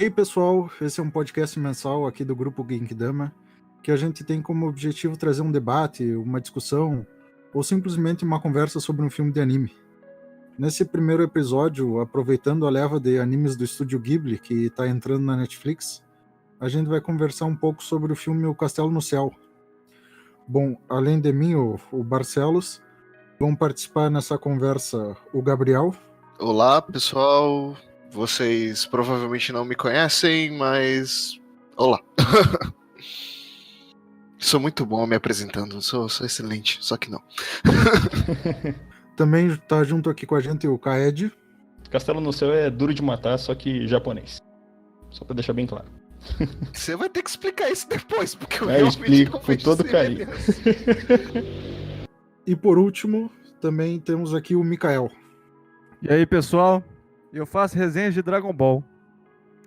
E aí, pessoal, esse é um podcast mensal aqui do Grupo Genkidama, que a gente tem como objetivo trazer um debate, uma discussão, ou simplesmente uma conversa sobre um filme de anime. Nesse primeiro episódio, aproveitando a leva de animes do estúdio Ghibli, que está entrando na Netflix, a gente vai conversar um pouco sobre o filme O Castelo no Céu. Bom, além de mim, o Barcelos, vão participar nessa conversa o Gabriel. Olá, pessoal. Vocês provavelmente não me conhecem, mas... Olá. Sou muito bom me apresentando, sou excelente, só que não. Também está junto aqui com a gente o Kaed. Castelo no Céu é duro de matar, só que japonês. Só pra deixar bem claro. Você vai ter que explicar isso depois, porque eu Eu realmente explico não com vejo todo semelhança. carinho. E por último, também temos aqui o Mikael. E aí, pessoal, eu faço resenhas de Dragon Ball.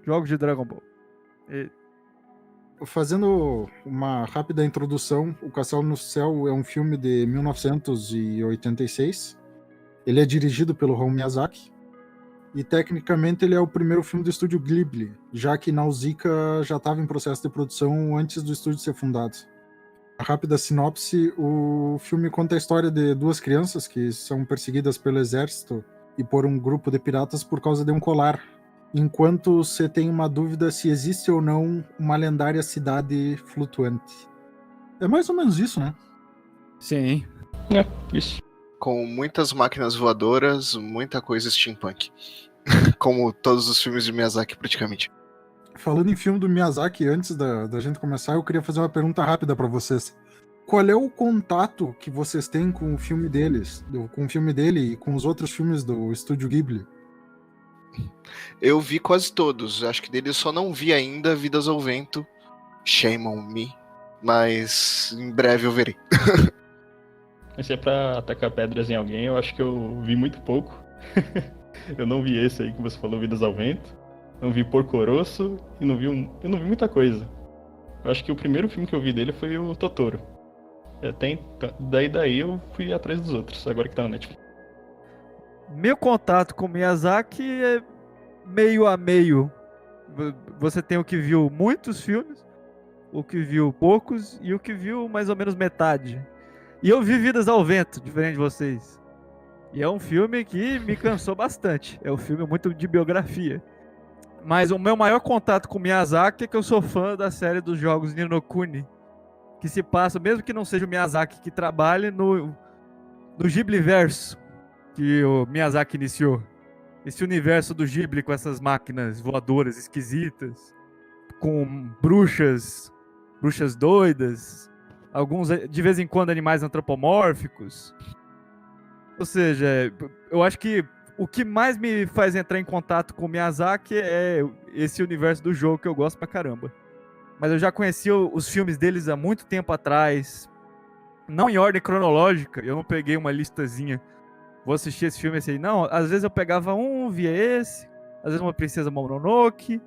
Jogos de Dragon Ball. Fazendo uma rápida introdução, O Castelo no Céu é um filme de 1986. Ele é dirigido pelo Hayao Miyazaki. E tecnicamente ele é o primeiro filme do estúdio Ghibli, já que Nausicaa já estava em processo de produção antes do estúdio ser fundado. A rápida sinopse, o filme conta a história de duas crianças que são perseguidas pelo exército e por um grupo de piratas por causa de um colar, enquanto você tem uma dúvida se existe ou não uma lendária cidade flutuante. É mais ou menos isso, né? Sim. Isso. Com muitas máquinas voadoras, muita coisa steampunk. Como todos os filmes de Miyazaki, praticamente. Falando em filme do Miyazaki, antes da gente começar, eu queria fazer uma pergunta rápida para vocês. Qual é o contato que vocês têm com o filme deles, com o filme dele e com os outros filmes do estúdio Ghibli? Eu vi quase todos, acho que dele eu só não vi ainda Vidas ao Vento. Shame on me. Mas em breve eu verei. Mas se é pra atacar pedras em alguém, eu acho que eu vi muito pouco. Eu não vi esse aí que você falou, Vidas ao Vento. Não vi Porco Rosso e eu não vi muita coisa. Eu acho que o primeiro filme que eu vi dele foi o Totoro. Daí eu fui atrás dos outros, agora que tá na Netflix. Meu contato com Miyazaki é meio a meio. Você tem o que viu muitos filmes, o que viu poucos e o que viu mais ou menos metade. E eu vi Vidas ao Vento, diferente de vocês. E é um filme que me cansou bastante. É um filme muito de biografia. Mas o meu maior contato com Miyazaki é que eu sou fã da série dos jogos Ni no Kuni, que se passa, mesmo que não seja o Miyazaki que trabalhe, no Ghibliverso que o Miyazaki iniciou. Esse universo do Ghibli com essas máquinas voadoras esquisitas, com bruxas doidas, alguns de vez em quando animais antropomórficos. Ou seja, eu acho que o que mais me faz entrar em contato com o Miyazaki é esse universo do jogo que eu gosto pra caramba. Mas eu já conheci os filmes deles há muito tempo atrás, não em ordem cronológica, eu não peguei uma listazinha. Vou assistir esse filme assim, não. Às vezes eu pegava via esse, às vezes uma Princesa Mononoke.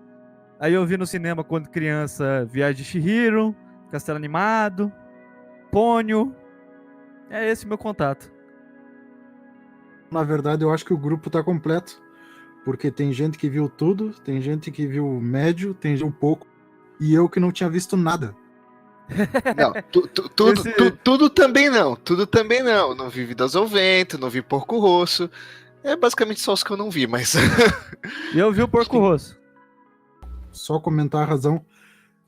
Aí eu vi no cinema quando criança Viagem de Chihiro, Castelo Animado, Ponyo. É esse o meu contato. Na verdade, eu acho que o grupo tá completo, porque tem gente que viu tudo, tem gente que viu médio, tem gente que viu pouco, e eu que não tinha visto nada. Não, tudo também não. Tudo também não. Não vi Vidas ao Vento, não vi Porco Rosso. É basicamente só os que eu não vi, mas... E eu vi o Porco Rosso. Só comentar a razão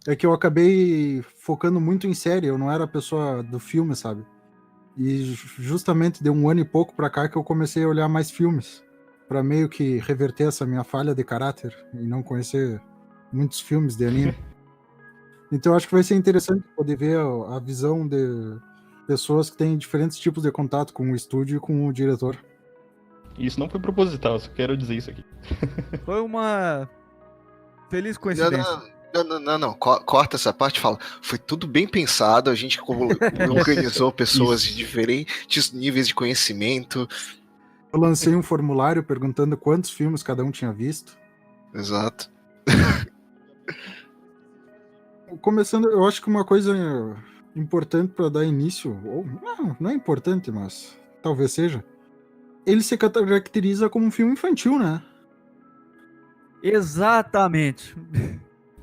é que eu acabei focando muito em série, eu não era a pessoa do filme, sabe? E justamente de um ano e pouco pra cá que eu comecei a olhar mais filmes, pra meio que reverter essa minha falha de caráter e não conhecer muitos filmes de anime. Então eu acho que vai ser interessante poder ver a visão de pessoas que têm diferentes tipos de contato com o estúdio e com o diretor. Isso não foi proposital, só quero dizer isso aqui. Foi uma feliz coincidência. Não. Corta essa parte e fala. Foi tudo bem pensado, a gente organizou pessoas de diferentes níveis de conhecimento. Eu lancei um formulário perguntando quantos filmes cada um tinha visto. Exato. Começando, eu acho que uma coisa importante para dar início, ou não é importante, mas talvez seja, ele se caracteriza como um filme infantil, né? Exatamente.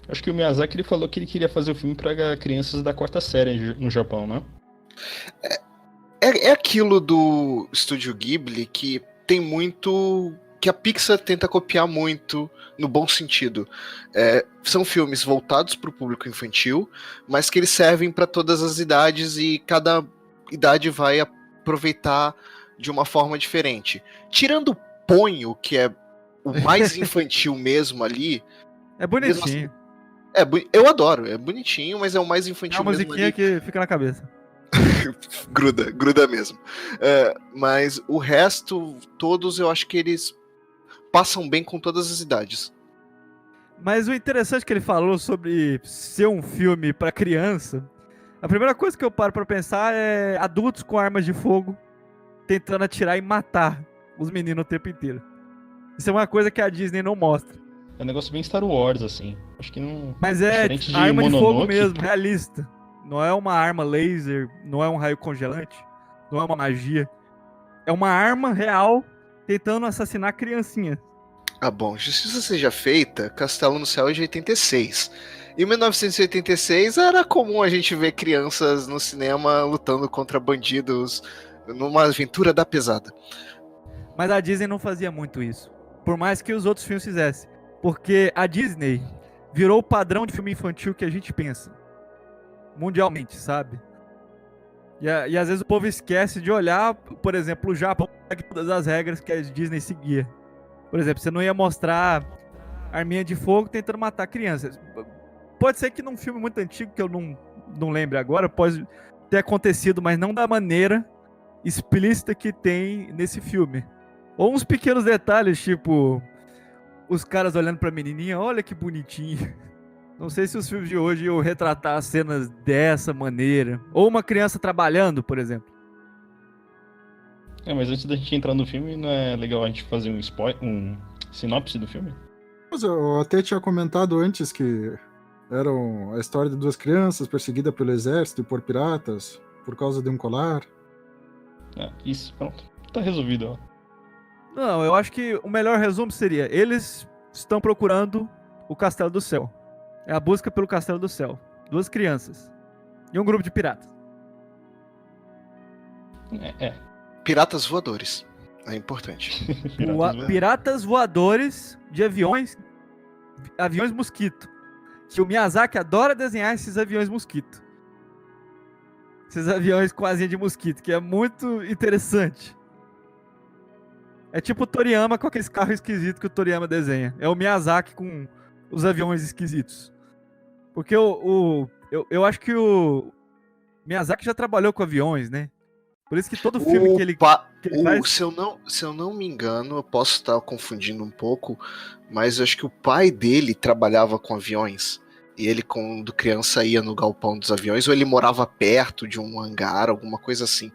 Acho que o Miyazaki ele falou que ele queria fazer o filme pra crianças da quarta série no Japão, né? É aquilo do Estúdio Ghibli que tem muito. Que a Pixar tenta copiar muito, no bom sentido. São filmes voltados para o público infantil, mas que eles servem para todas as idades e cada idade vai aproveitar de uma forma diferente. Tirando o Ponyo, que é o mais infantil mesmo ali. É bonitinho. Eu adoro, é bonitinho, mas é o mais É infantil uma mesmo musiquinha ali. que fica na cabeça. Gruda mesmo. Mas o resto, todos eu acho que eles passam bem com todas as idades. Mas o interessante que ele falou sobre ser um filme pra criança, a primeira coisa que eu paro pra pensar é adultos com armas de fogo tentando atirar e matar os meninos o tempo inteiro. Isso é uma coisa que a Disney não mostra. É um negócio bem Star Wars, assim. Acho que não. Mas é Diferente de arma de fogo Mononoke. mesmo, realista. Não é uma arma laser, não é um raio congelante, não é uma magia. É uma arma real tentando assassinar criancinha. Ah, bom, justiça seja feita, Castelo no Céu é de 86. Em 1986 era comum a gente ver crianças no cinema lutando contra bandidos numa aventura da pesada. Mas a Disney não fazia muito isso. Por mais que os outros filmes fizessem. Porque a Disney virou o padrão de filme infantil que a gente pensa. Mundialmente, sabe? E às vezes o povo esquece de olhar, por exemplo, o Japão segue todas as regras que a Disney seguia. Por exemplo, você não ia mostrar arminha de fogo tentando matar crianças. Pode ser que num filme muito antigo, que eu não lembro agora, pode ter acontecido, mas não da maneira explícita que tem nesse filme. Ou uns pequenos detalhes, tipo os caras olhando pra menininha, olha que bonitinho. Não sei se os filmes de hoje iam retratar as cenas dessa maneira. Ou uma criança trabalhando, por exemplo. Mas antes da gente entrar no filme, não é legal a gente fazer um sinopse do filme? Mas eu até tinha comentado antes que eram a história de duas crianças perseguidas pelo exército e por piratas por causa de um colar. Isso, pronto. Tá resolvido, ó. Não, eu acho que o melhor resumo seria: eles estão procurando o Castelo do Céu. É a busca pelo Castelo do Céu. Duas crianças. E um grupo de piratas. Piratas voadores. É importante. Piratas voadores de aviões mosquito. Que o Miyazaki adora desenhar esses aviões mosquito. Esses aviões com asinha de mosquito, que é muito interessante. É tipo o Toriyama com aqueles carros esquisitos que o Toriyama desenha. É o Miyazaki com os aviões esquisitos. Porque eu acho que o Miyazaki já trabalhou com aviões, né? Por isso que todo filme que ele faz... Se eu não me engano, eu posso estar confundindo um pouco, mas eu acho que o pai dele trabalhava com aviões. E ele, quando criança, ia no galpão dos aviões, ou ele morava perto de um hangar, alguma coisa assim.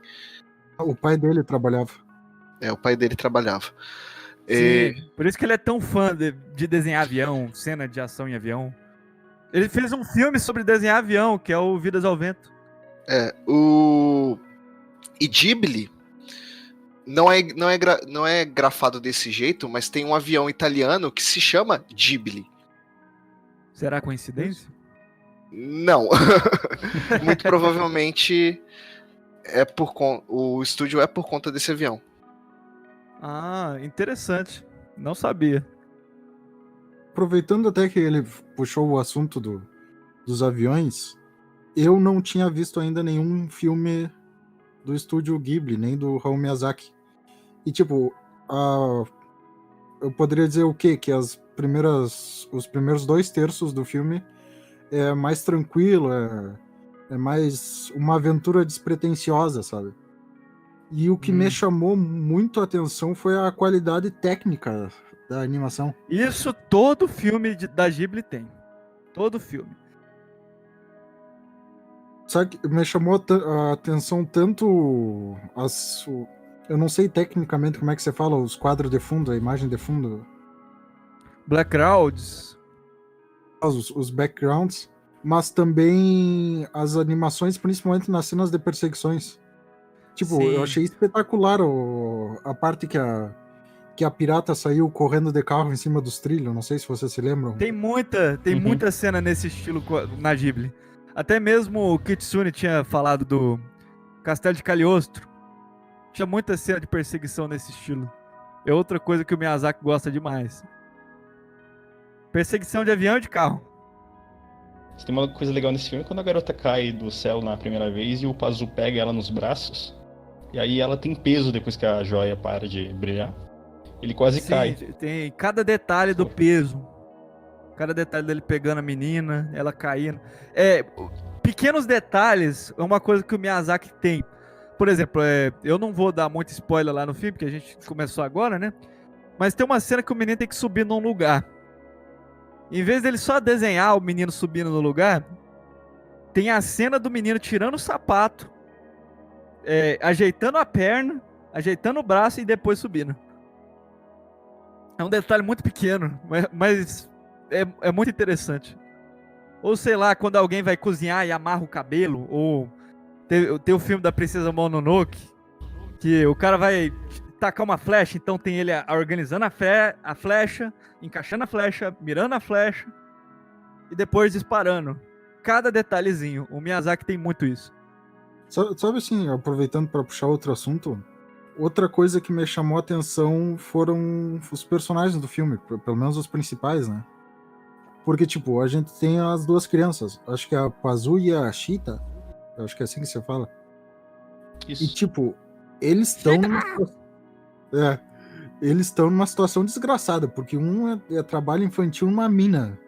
O pai dele trabalhava. O pai dele trabalhava. Sim, por isso que ele é tão fã de desenhar avião, cena de ação em avião. Ele fez um filme sobre desenhar avião, que é o Vidas ao Vento. E Ghibli não é grafado desse jeito, mas tem um avião italiano que se chama Ghibli. Será coincidência? Não. Muito provavelmente o estúdio é por conta desse avião. Ah, interessante. Não sabia. Aproveitando até que ele puxou o assunto dos aviões, eu não tinha visto ainda nenhum filme do estúdio Ghibli, nem do Hayao Miyazaki. E tipo, eu poderia dizer o quê? Que os primeiros 2/3 do filme é mais tranquilo, é mais uma aventura despretensiosa, sabe? E o que me chamou muito a atenção foi a qualidade técnica da animação. Isso todo filme da Ghibli tem. Todo filme. Sabe que me chamou a atenção tanto eu não sei tecnicamente como é que você fala, os quadros de fundo, a imagem de fundo. Backgrounds. Os backgrounds, mas também as animações, principalmente nas cenas de perseguições. Tipo, Sim. eu achei espetacular a parte que que a pirata saiu correndo de carro em cima dos trilhos, não sei se vocês se lembram. Tem muita cena nesse estilo na Ghibli. Até mesmo o Kitsune tinha falado do Castelo de Cagliostro. Tinha muita cena de perseguição nesse estilo. É outra coisa que o Miyazaki gosta demais. Perseguição de avião e de carro. Tem uma coisa legal nesse filme, quando a garota cai do céu na primeira vez e o Pazu pega ela nos braços, e aí ela tem peso depois que a joia para de brilhar. Ele quase cai. Tem cada detalhe do peso. Cada detalhe dele pegando a menina, ela caindo. Pequenos detalhes é uma coisa que o Miyazaki tem. Por exemplo, eu não vou dar muito spoiler lá no filme, porque a gente começou agora, né? Mas tem uma cena que o menino tem que subir num lugar. Em vez dele só desenhar o menino subindo no lugar, tem a cena do menino tirando o sapato, ajeitando a perna, ajeitando o braço e depois subindo. É um detalhe muito pequeno, mas é muito interessante. Ou sei lá, quando alguém vai cozinhar e amarra o cabelo, ou tem o filme da Princesa Mononoke, que o cara vai tacar uma flecha, então tem ele organizando a flecha, encaixando a flecha, mirando a flecha e depois disparando. Cada detalhezinho. O Miyazaki tem muito isso. Sabe assim, aproveitando para puxar outro assunto, outra coisa que me chamou a atenção foram os personagens do filme, pelo menos os principais, né? Porque, tipo, a gente tem as duas crianças, acho que é a Pazu e a Chita, acho que é assim que você fala. Isso. E, tipo, eles estão eles estão numa situação desgraçada, porque um é trabalho infantil numa mina.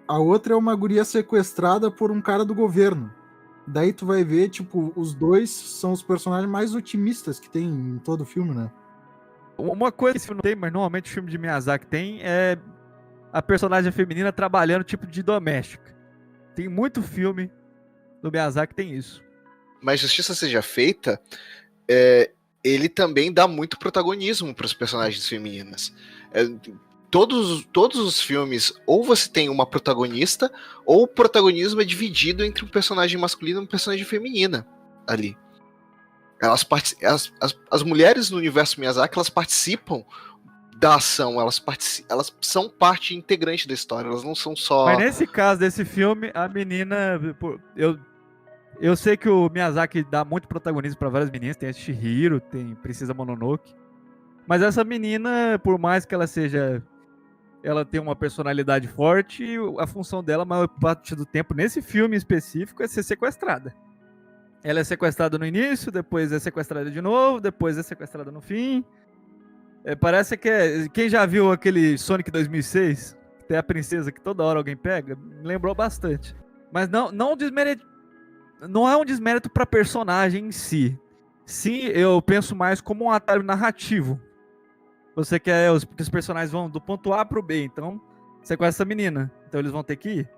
A outra é uma guria sequestrada por um cara do governo. Daí tu vai ver, tipo, os dois são os personagens mais otimistas que tem em todo o filme, né? Uma coisa que esse filme não tem, mas normalmente o filme de Miyazaki tem, é a personagem feminina trabalhando tipo de doméstica. Tem muito filme do Miyazaki que tem isso. Mas justiça seja feita, ele também dá muito protagonismo para os personagens femininas. Todos os filmes, ou você tem uma protagonista, ou o protagonismo é dividido entre um personagem masculino e uma personagem feminina ali. As mulheres no universo Miyazaki, elas participam da ação, elas são parte integrante da história, elas não são só... Mas nesse caso desse filme, a menina... Eu sei que o Miyazaki dá muito protagonismo para várias meninas, tem a Chihiro, tem Princesa Mononoke, mas essa menina, por mais que ela tem uma personalidade forte, a função dela, a maior parte do tempo, nesse filme específico, é ser sequestrada. Ela é sequestrada no início, depois é sequestrada de novo, depois é sequestrada no fim. Parece que quem já viu aquele Sonic 2006, que tem a princesa que toda hora alguém pega, me lembrou bastante. Mas não é um desmérito pra personagem em si. Sim, eu penso mais como um atalho narrativo. Você quer que os personagens vão do ponto A pro B, então você conhece essa menina, então eles vão ter que ir.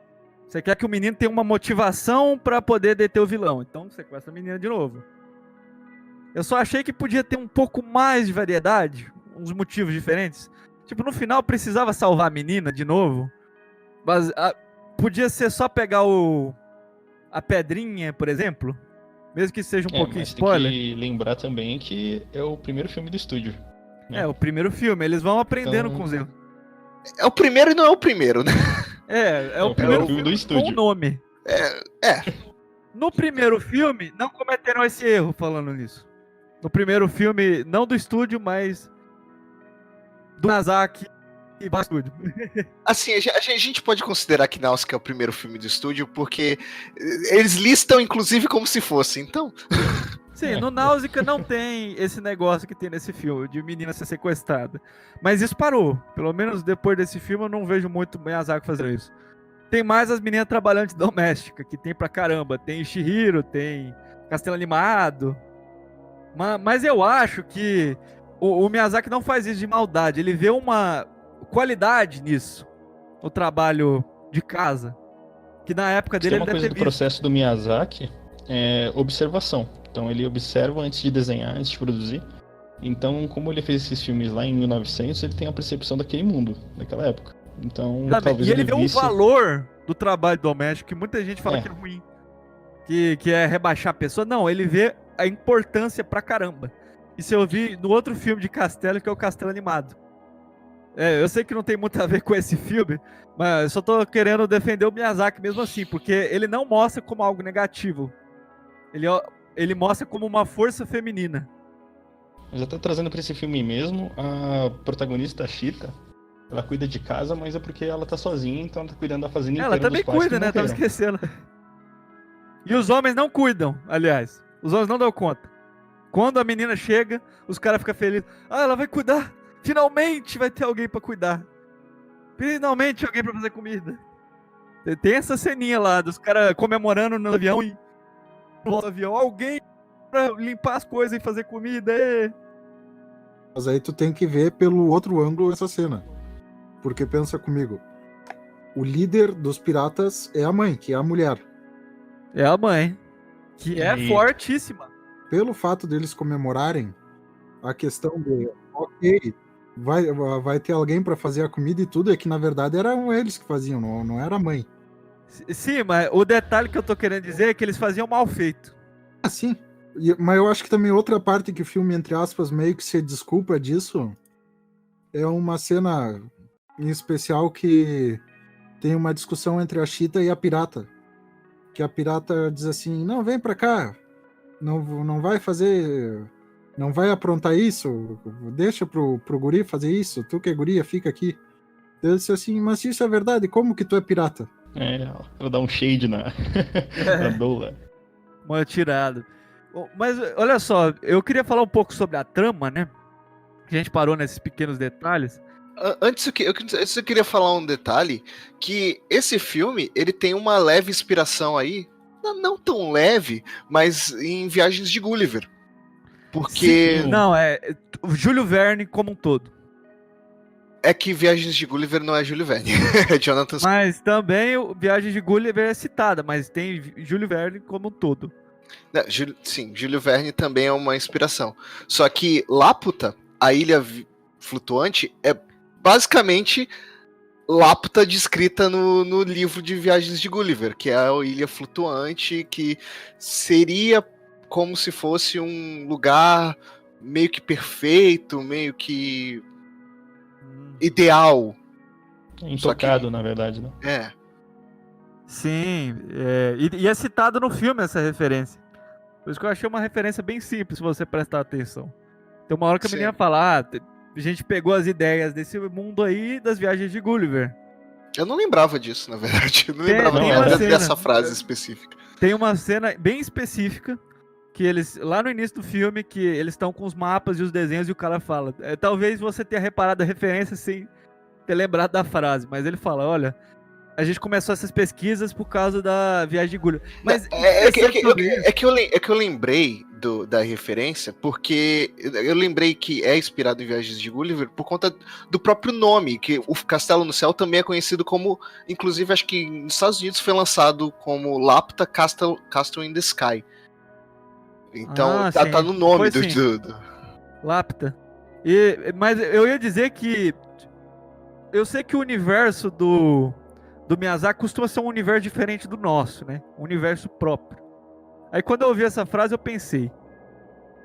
Você quer que o menino tenha uma motivação pra poder deter o vilão, então você conhece a menina de novo. Eu só achei que podia ter um pouco mais de variedade, uns motivos diferentes. Tipo, no final precisava salvar a menina de novo, mas podia ser só pegar a pedrinha, por exemplo, mesmo que seja um pouquinho spoiler. Tem que lembrar também que é o primeiro filme do estúdio. É o primeiro filme, eles vão aprendendo com os erros. É o primeiro e não é o primeiro, né? É o primeiro filme do estúdio. Com o nome. No primeiro filme, não cometeram esse erro falando nisso. No primeiro filme, não do estúdio, mas do Miyazaki e do estúdio. Assim, a gente pode considerar que Náusea é o primeiro filme do estúdio, porque eles listam, inclusive, como se fosse, então... Sim, no Náusea não tem esse negócio que tem nesse filme, de menina ser sequestrada. Mas isso parou. Pelo menos depois desse filme eu não vejo muito Miyazaki fazer isso. Tem mais as meninas trabalhando de doméstica, que tem pra caramba. Tem Chihiro, tem Castelo Animado. Mas eu acho que o Miyazaki não faz isso de maldade. Ele vê uma qualidade nisso. O trabalho de casa. Que na época dele ele deve ter visto. Tem uma coisa do processo do Miyazaki, é observação. Então ele observa antes de desenhar, antes de produzir. Então, como ele fez esses filmes lá em 1900, ele tem a percepção daquele mundo, daquela época. Então, talvez ele vê visse... o valor do trabalho doméstico, que muita gente fala que é ruim, que é rebaixar a pessoa. Não, ele vê a importância pra caramba. Isso eu vi no outro filme de Castelo, que é o Castelo Animado. Eu sei que não tem muito a ver com esse filme, mas eu só tô querendo defender o Miyazaki mesmo assim, porque ele não mostra como algo negativo. Ele mostra como uma força feminina. Mas até trazendo pra esse filme mesmo, a protagonista, a Chita, ela cuida de casa, mas é porque ela tá sozinha, então ela tá cuidando da fazenda Ela inteira também dos pais cuida, que né? Tava morreram. esquecendo. E os homens não cuidam, aliás. Os homens não dão conta. Quando a menina chega, os caras ficam felizes. Ah, ela vai cuidar. Finalmente vai ter alguém pra cuidar. Finalmente alguém pra fazer comida. Tem essa ceninha lá dos caras comemorando no avião e no avião. Alguém pra limpar as coisas e fazer comida. Mas aí tu tem que ver pelo outro ângulo essa cena. Porque pensa comigo. O líder dos piratas é a mãe, que é a mulher. É a mãe. Que é E- fortíssima. Pelo fato deles comemorarem a questão de, ok, vai ter alguém pra fazer a comida e tudo, é que na verdade eram eles que faziam, não era a mãe. Sim, mas o detalhe que eu tô querendo dizer é que eles faziam mal feito. Ah, sim. Mas eu acho que também outra parte que o filme, entre aspas, meio que se desculpa disso é uma cena em especial que tem uma discussão entre a Chita e a pirata. Que a pirata diz assim, não, vem pra cá, não vai fazer, não vai aprontar isso, deixa pro guri fazer isso, tu que é guria, fica aqui. Eu disse assim, mas isso é verdade, como que tu é pirata? ela dá um shade na Dola. Uma tirada. Mas olha só, eu queria falar um pouco sobre a trama, né? Que a gente parou nesses pequenos detalhes. Antes eu queria falar um detalhe, que esse filme, ele tem uma leve inspiração aí, não tão leve, mas em Viagens de Gulliver. Porque Sim, não, o Júlio Verne como um todo. é que Viagens de Gulliver não é Júlio Verne, é Jonathan Swift. Mas também o Viagem de Gulliver é citada, mas tem Júlio Verne como um todo. Sim, Júlio Verne também é uma inspiração. Só que Laputa, a ilha flutuante, é basicamente Laputa descrita no livro de Viagens de Gulliver, que é a ilha flutuante, que seria como se fosse um lugar meio que perfeito, meio que ideal. Intocado, na verdade, né? É. Sim, e é citado no filme essa referência. Por isso que eu achei uma referência bem simples, se você prestar atenção. Tem uma hora que a Sim. menina fala, a gente pegou as ideias desse mundo aí das Viagens de Gulliver. Eu não lembrava disso, na verdade. Eu não Tem lembrava uma nada cena. dessa frase específica. Tem uma cena bem específica que eles, lá no início do filme, que eles estão com os mapas e os desenhos e o cara fala, talvez você tenha reparado a referência sem ter lembrado da frase, mas ele fala, olha, a gente começou essas pesquisas por causa da Viagem de Gulliver. Mas É que eu lembrei da referência, porque eu lembrei que é inspirado em Viagens de Gulliver por conta do próprio nome, que o Castelo no Céu também é conhecido como, inclusive acho que nos Estados Unidos foi lançado como Laputa Castle in the Sky. Então tá no nome do. Lapta. Mas eu ia dizer que eu sei que o universo do Miyazaki costuma ser um universo diferente do nosso, né? Um universo próprio. Aí quando eu ouvi essa frase eu pensei,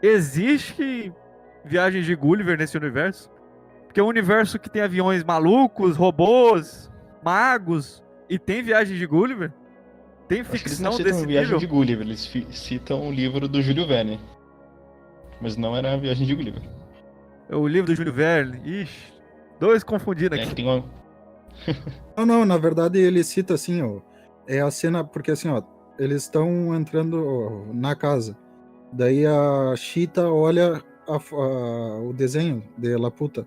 existe Viagens de Gulliver nesse universo? Porque é um universo que tem aviões malucos, robôs, magos, e tem Viagens de Gulliver? Tem Acho que eles ficção não citam desse Viagem nível? de Gulliver, eles citam o livro do Júlio Verne. Mas não era a Viagem de Gulliver. É o livro do Júlio Verne. Ixi, dois confundindo aqui. Que tem uma... Não, na verdade ele cita assim, ó, é a cena, porque assim, ó, eles estão entrando na casa, daí a Chita olha o desenho de Laputa,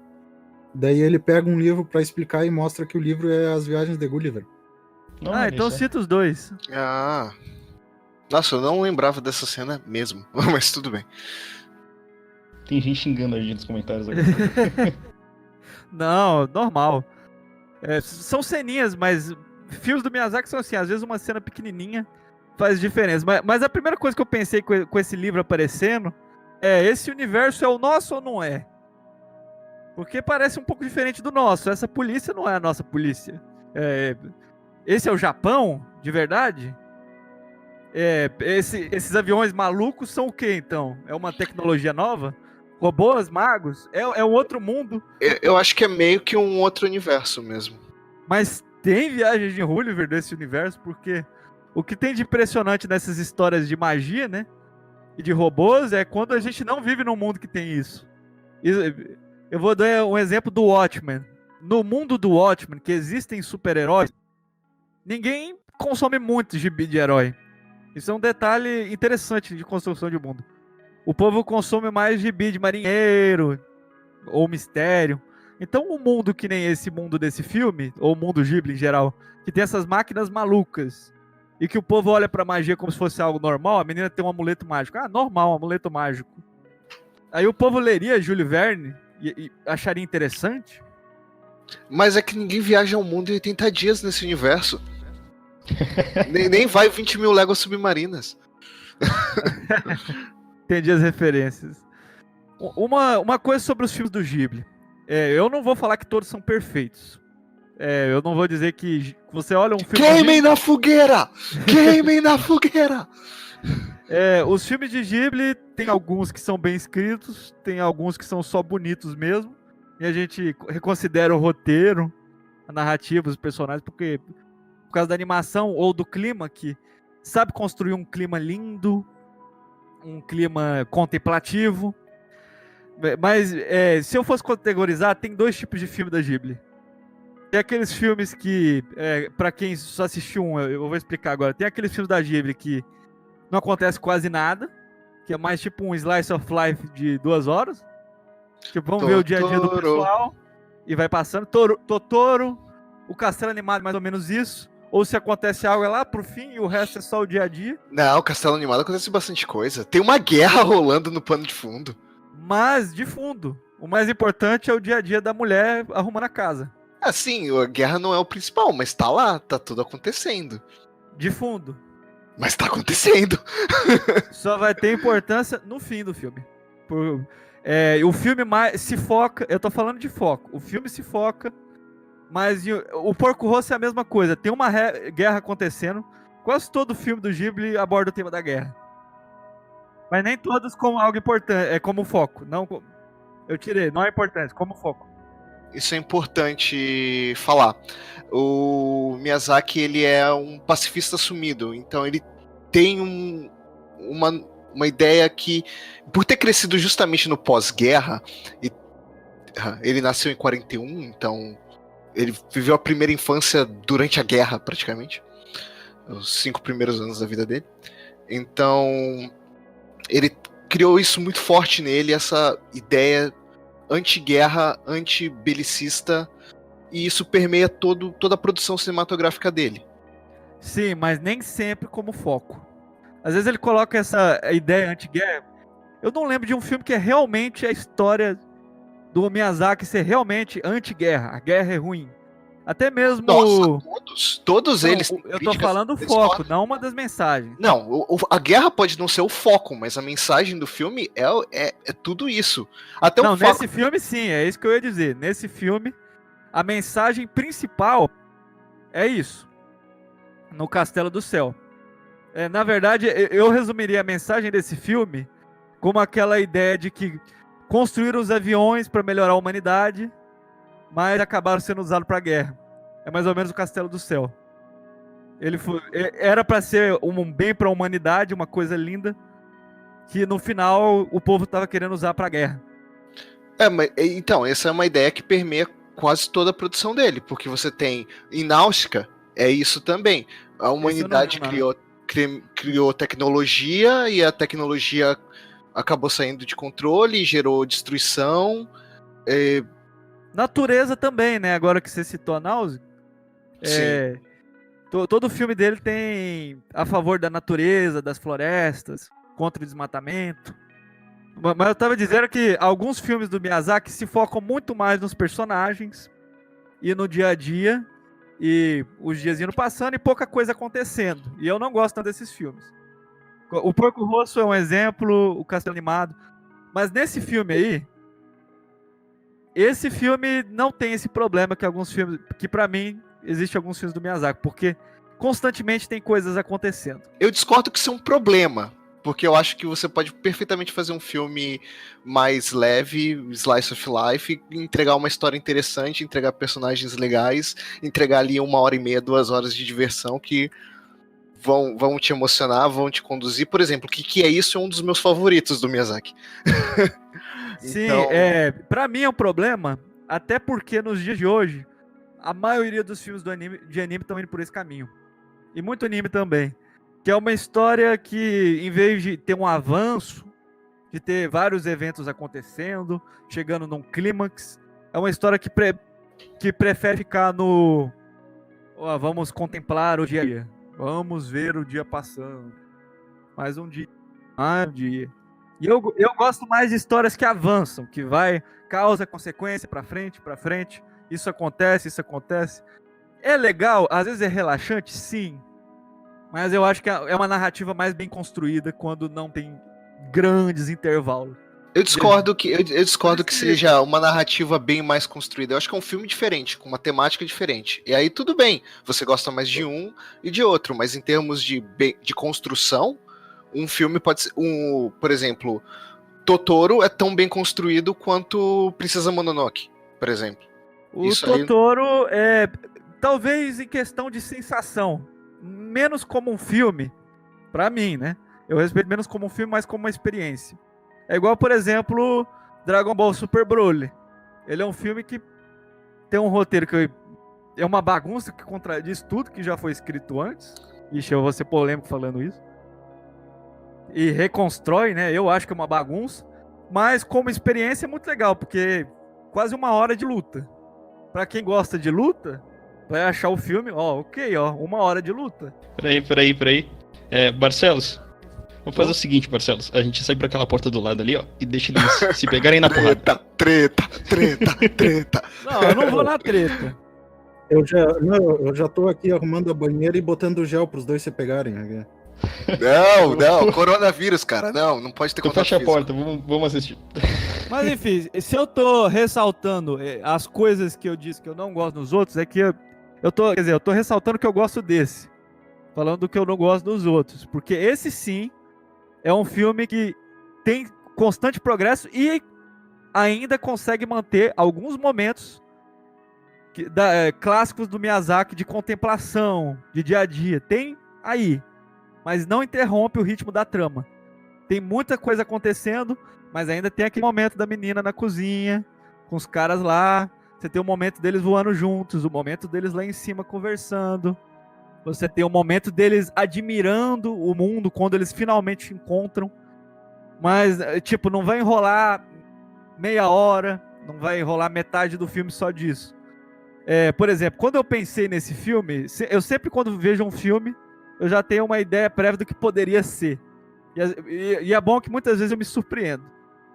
daí ele pega um livro pra explicar e mostra que o livro é As Viagens de Gulliver. Não, Então isso é- cita os dois. Ah. Nossa, eu não lembrava dessa cena mesmo, mas tudo bem. Tem gente xingando a gente nos comentários agora. Não, normal. São ceninhas, mas filmes do Miyazaki são assim, às vezes uma cena pequenininha faz diferença. Mas a primeira coisa que eu pensei com esse livro aparecendo é, esse universo é o nosso ou não é? Porque parece um pouco diferente do nosso. Essa polícia não é a nossa polícia. Esse é o Japão, de verdade? Esses aviões malucos são o que então? É uma tecnologia nova? robôs, magos, é um outro mundo. Eu acho que é meio que um outro universo mesmo. Mas tem viagens de Gulliver desse universo, porque o que tem de impressionante nessas histórias de magia, né? E de robôs é quando a gente não vive num mundo que tem isso. Eu vou dar um exemplo do Watchmen. No mundo do Watchmen, que existem super-heróis, ninguém consome muito gibi de herói. Isso é um detalhe interessante de construção de mundo. O povo consome mais gibi de marinheiro ou mistério. Então um mundo que nem esse mundo desse filme, ou o mundo Ghibli em geral, que tem essas máquinas malucas, e que o povo olha pra magia como se fosse algo normal, a menina tem um amuleto mágico. Ah, normal, um amuleto mágico. Aí o povo leria Júlio Verne e acharia interessante. Mas é que ninguém viaja ao mundo em 80 dias nesse universo. nem vai 20 mil léguas submarinas. Entendi as referências. Uma coisa sobre os filmes do Ghibli. Eu não vou falar que todos são perfeitos. Eu não vou dizer que você olha um filme... Queimem na fogueira! Queimem na fogueira! Os filmes de Ghibli tem alguns que são bem escritos, tem alguns que são só bonitos mesmo. E a gente reconsidera o roteiro, a narrativa, os personagens, porque por causa da animação ou do clima, que sabe construir um clima lindo, um clima contemplativo. Mas se eu fosse categorizar, tem dois tipos de filme da Ghibli. Tem aqueles filmes que, pra quem só assistiu um, eu vou explicar agora. Tem aqueles filmes da Ghibli que não acontece quase nada, que é mais tipo um slice of life de 2 horas. Tipo, vamos ver o dia a dia do pessoal e vai passando. Totoro, o Castelo Animado, mais ou menos isso. Ou se acontece algo é lá pro fim e o resto é só o dia a dia. Não, o Castelo Animado acontece bastante coisa. Tem uma guerra rolando no pano de fundo. Mas, de fundo, o mais importante é o dia a dia da mulher arrumando a casa. Assim, a guerra não é o principal, mas tá lá, tá tudo acontecendo. De fundo. Mas tá acontecendo. Só vai ter importância no fim do filme. O filme mais se foca, eu tô falando de foco, o filme se foca, mas o Porco Rosso é a mesma coisa, tem uma guerra acontecendo, quase todo filme do Ghibli aborda o tema da guerra. Mas nem todos como algo importante, como foco, não, eu tirei, não é importante, como foco. Isso é importante falar. O Miyazaki, ele é um pacifista assumido, então ele tem uma ideia que, por ter crescido justamente no pós-guerra, ele nasceu em 41, então ele viveu a primeira infância durante a guerra, praticamente, os 5 primeiros anos da vida dele. Então, ele criou isso muito forte nele, essa ideia anti-guerra, anti-belicista, e isso permeia toda a produção cinematográfica dele. Sim, mas nem sempre como foco. Às vezes ele coloca essa ideia anti-guerra. Eu não lembro de um filme que é realmente a história do Miyazaki ser realmente anti-guerra. A guerra é ruim. Até mesmo... Nossa, todos eles... Eu tô falando o foco, não uma das mensagens. Não, a guerra pode não ser o foco, mas a mensagem do filme é tudo isso. Até não, o foco... nesse filme sim, é isso que eu ia dizer. Nesse filme, a mensagem principal é isso. No Castelo do Céu. Na verdade, eu resumiria a mensagem desse filme como aquela ideia de que construíram os aviões para melhorar a humanidade, mas acabaram sendo usados para guerra. É mais ou menos o Castelo do Céu. Era para ser um bem para a humanidade, uma coisa linda, que no final o povo estava querendo usar para guerra. Então, essa é uma ideia que permeia quase toda a produção dele, porque você tem em Náusica, é isso também. A humanidade criou tecnologia e a tecnologia acabou saindo de controle, gerou destruição. Natureza também, né? Agora que você citou a Náusea. Todo filme dele tem a favor da natureza, das florestas, contra o desmatamento. Mas eu tava dizendo que alguns filmes do Miyazaki se focam muito mais nos personagens e no dia a dia, e os dias indo passando e pouca coisa acontecendo. E eu não gosto tanto desses filmes. O Porco Rosso é um exemplo, o Castelo Animado. Mas nesse filme aí, esse filme não tem esse problema que alguns filmes, que pra mim existe alguns filmes do Miyazaki, porque constantemente tem coisas acontecendo. Eu discordo que isso é um problema. Porque eu acho que você pode perfeitamente fazer um filme mais leve, slice of life, entregar uma história interessante, entregar personagens legais, entregar ali 1h30, 2 horas de diversão que vão te emocionar, vão te conduzir. Por exemplo, o que é isso? É um dos meus favoritos do Miyazaki. Sim, Então- pra mim é um problema, até porque nos dias de hoje, a maioria dos filmes de anime estão indo por esse caminho. E muito anime também. Que é uma história que, em vez de ter um avanço, de ter vários eventos acontecendo, chegando num clímax, é uma história que prefere ficar no... Ó, vamos contemplar o dia a dia. Vamos ver o dia passando. Mais um dia. Mais um dia. E eu gosto mais de histórias que avançam, que vai, causa, consequência, pra frente. Isso acontece. É legal, às vezes é relaxante, sim. Mas eu acho que é uma narrativa mais bem construída quando não tem grandes intervalos. Eu discordo que seja uma narrativa bem mais construída. Eu acho que é um filme diferente, com uma temática diferente. E aí tudo bem, você gosta mais de um e de outro, mas em termos de construção, um filme pode ser... por exemplo, Totoro é tão bem construído quanto Princesa Mononoke, por exemplo. O Isso aí- Totoro é, talvez em questão de sensação, menos como um filme, pra mim, né? Eu respeito menos como um filme, mas como uma experiência. É igual, por exemplo, Dragon Ball Super Broly. Ele é um filme que tem um roteiro que é uma bagunça que contradiz tudo que já foi escrito antes. Ixi, eu vou ser polêmico falando isso. E reconstrói, né? Eu acho que é uma bagunça. Mas como experiência é muito legal, porque quase 1 hora de luta. Pra quem gosta de luta, vai achar o filme, ok, 1 hora de luta. Peraí. Barcelos, vamos fazer o seguinte, Barcelos. A gente sai pra aquela porta do lado ali, ó, e deixa eles se pegarem na porrada. Treta. Não, eu não vou na treta. Eu já tô aqui arrumando a banheira e botando gel pros dois se pegarem. Né? Não, coronavírus, cara. Não pode ter Então contato fecha a físico. porta, vamos assistir. Mas enfim, se eu tô ressaltando as coisas que eu disse que eu não gosto nos outros, é que eu tô ressaltando que eu gosto desse. Falando do que eu não gosto dos outros. Porque esse sim é um filme que tem constante progresso e ainda consegue manter alguns momentos clássicos do Miyazaki de contemplação, de dia a dia. Tem aí, mas não interrompe o ritmo da trama. Tem muita coisa acontecendo, mas ainda tem aquele momento da menina na cozinha, com os caras lá. Você tem o momento deles voando juntos, o momento deles lá em cima conversando. Você tem o momento deles admirando o mundo quando eles finalmente se encontram. Mas, tipo, não vai enrolar meia hora, não vai enrolar metade do filme só disso. Por exemplo, quando eu pensei nesse filme, eu sempre quando vejo um filme, eu já tenho uma ideia prévia do que poderia ser. E é bom que muitas vezes eu me surpreendo.